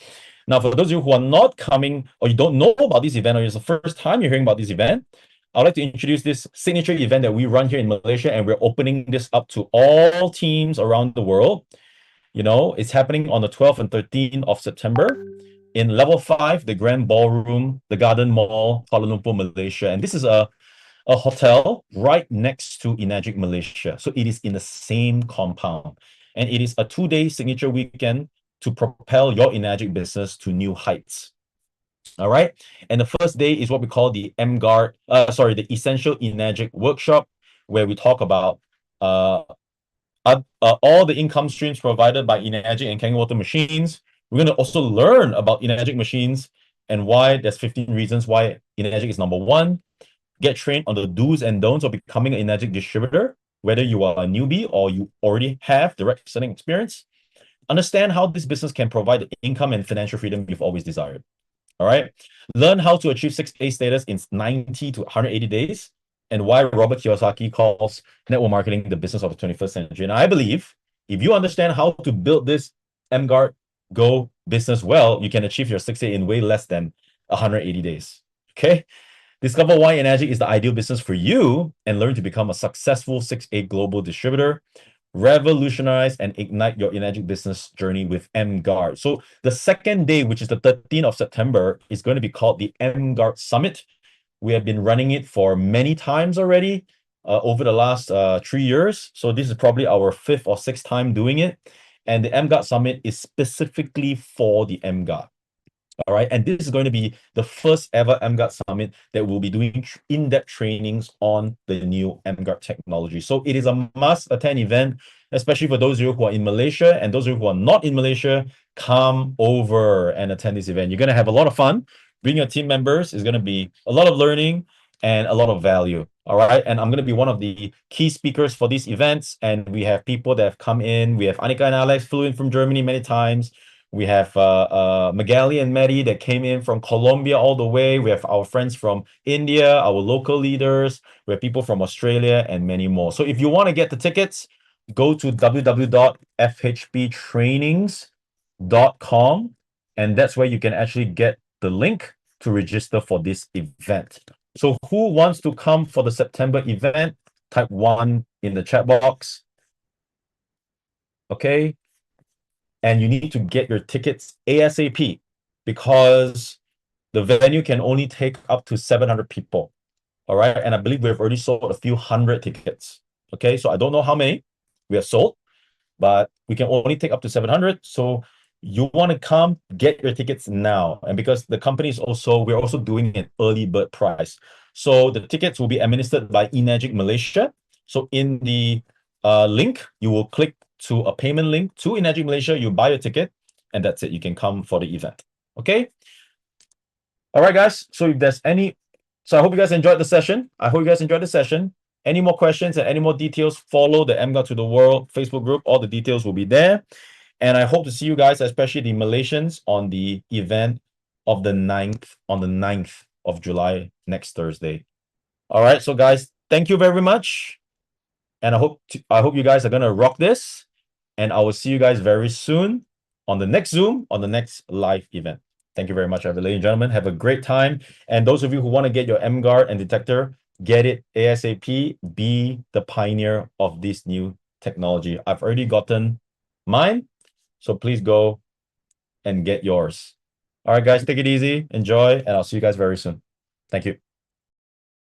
A: Now, for those of you who are not coming, or you don't know about this event, or it's the first time you're hearing about this event, I'd like to introduce this signature event that we run here in Malaysia, and we're opening this up to all teams around the world. You know, it's happening on the 12th and 13th of September in Level 5, the Grand Ballroom, the Garden Mall, Kuala Lumpur, Malaysia. And this is a hotel right next to 𝐏𝐸𝐺 Malaysia. So it is in the same compound. And it is a 2-day signature weekend to propel your 𝐏𝐸𝐺 business to new heights. All right. And the first day is what we call the the Essential 𝐼𝐴𝐺 workshop, where we talk about all the income streams provided by 𝐼𝐴𝐺 and Kangen Water machines. We're going to also learn about 𝐼𝐴𝐺 machines and why there's 15 reasons why 𝐼𝐴𝐺 is number one. Get trained on the do's and don'ts of becoming an 𝐼𝐴𝐺 distributor, whether you are a newbie or you already have direct selling experience. Understand how this business can provide the income and financial freedom you've always desired. All right. Learn how to achieve 6A status in 90 to 180 days, and why Robert Kiyosaki calls network marketing the business of the 21st century. And I believe if you understand how to build this emGuardeGo business well, you can achieve your 6A in way less than 180 days. Okay. Discover why 𝐼𝐴𝐺 is the ideal business for you and learn to become a successful 6A global distributor. Revolutionize and ignite your 𝐼𝐴𝐺 business journey with emGuard. So the second day, which is the 13th of September, is going to be called the emGuard Summit. We have been running it for many times already over the last 3 years. So this is probably our 5th or 6th time doing it. And the emGuard Summit is specifically for the emGuard. All right, and this is going to be the first ever emGuard Summit that will be doing in-depth trainings on the new emGuard technology. So it is a must-attend event. especially for those of you who are in Malaysia, and those of you who are not in Malaysia, come over and attend this event. You're going to have a lot of fun. Bring your team members. It's going to be a lot of learning and a lot of value. All right. And I'm going to be one of the key speakers for these events. And we have people that have come in. We have Annika and Alex flew in from Germany many times. We have Magali and Maddie that came in from Colombia all the way. We have our friends from India, our local leaders. We have people from Australia and many more. So if you want to get the tickets, go to www.fhbtrainings.com, and that's where you can actually get the link to register for this event. So who wants to come for the September event? Type 1 in the chat box. Okay. And you need to get your tickets ASAP, because the venue can only take up to 700 people. All right. And I believe we've already sold a few hundred tickets. Okay. So I don't know how many we have sold, but we can only take up to 700. So you want to come, get your tickets now. And because the company is we're also doing an early bird price. So the tickets will be administered by eMagic Malaysia. So in the link, you will click to a payment link to eMagic Malaysia. You buy a ticket, and that's it. You can come for the event. Okay. All right, guys. So if there's I hope you guys enjoyed the session. Any more questions and any more details, follow the emGuard to the World Facebook group. All the details will be there. And I hope to see you guys, especially the Malaysians, on the event of the 9th, on the 9th of July, next Thursday. All right. So guys, thank you very much. And I hope you guys are going to rock this. And I will see you guys very soon on the next Zoom, on the next live event. Thank you very much, ladies and gentlemen. Have a great time. And those of you who want to get your emGuard and detector, get it ASAP. Be the pioneer of this new technology. I've already gotten mine, so please go and get yours. All right, guys, take it easy. Enjoy, and I'll see you guys very soon. Thank you.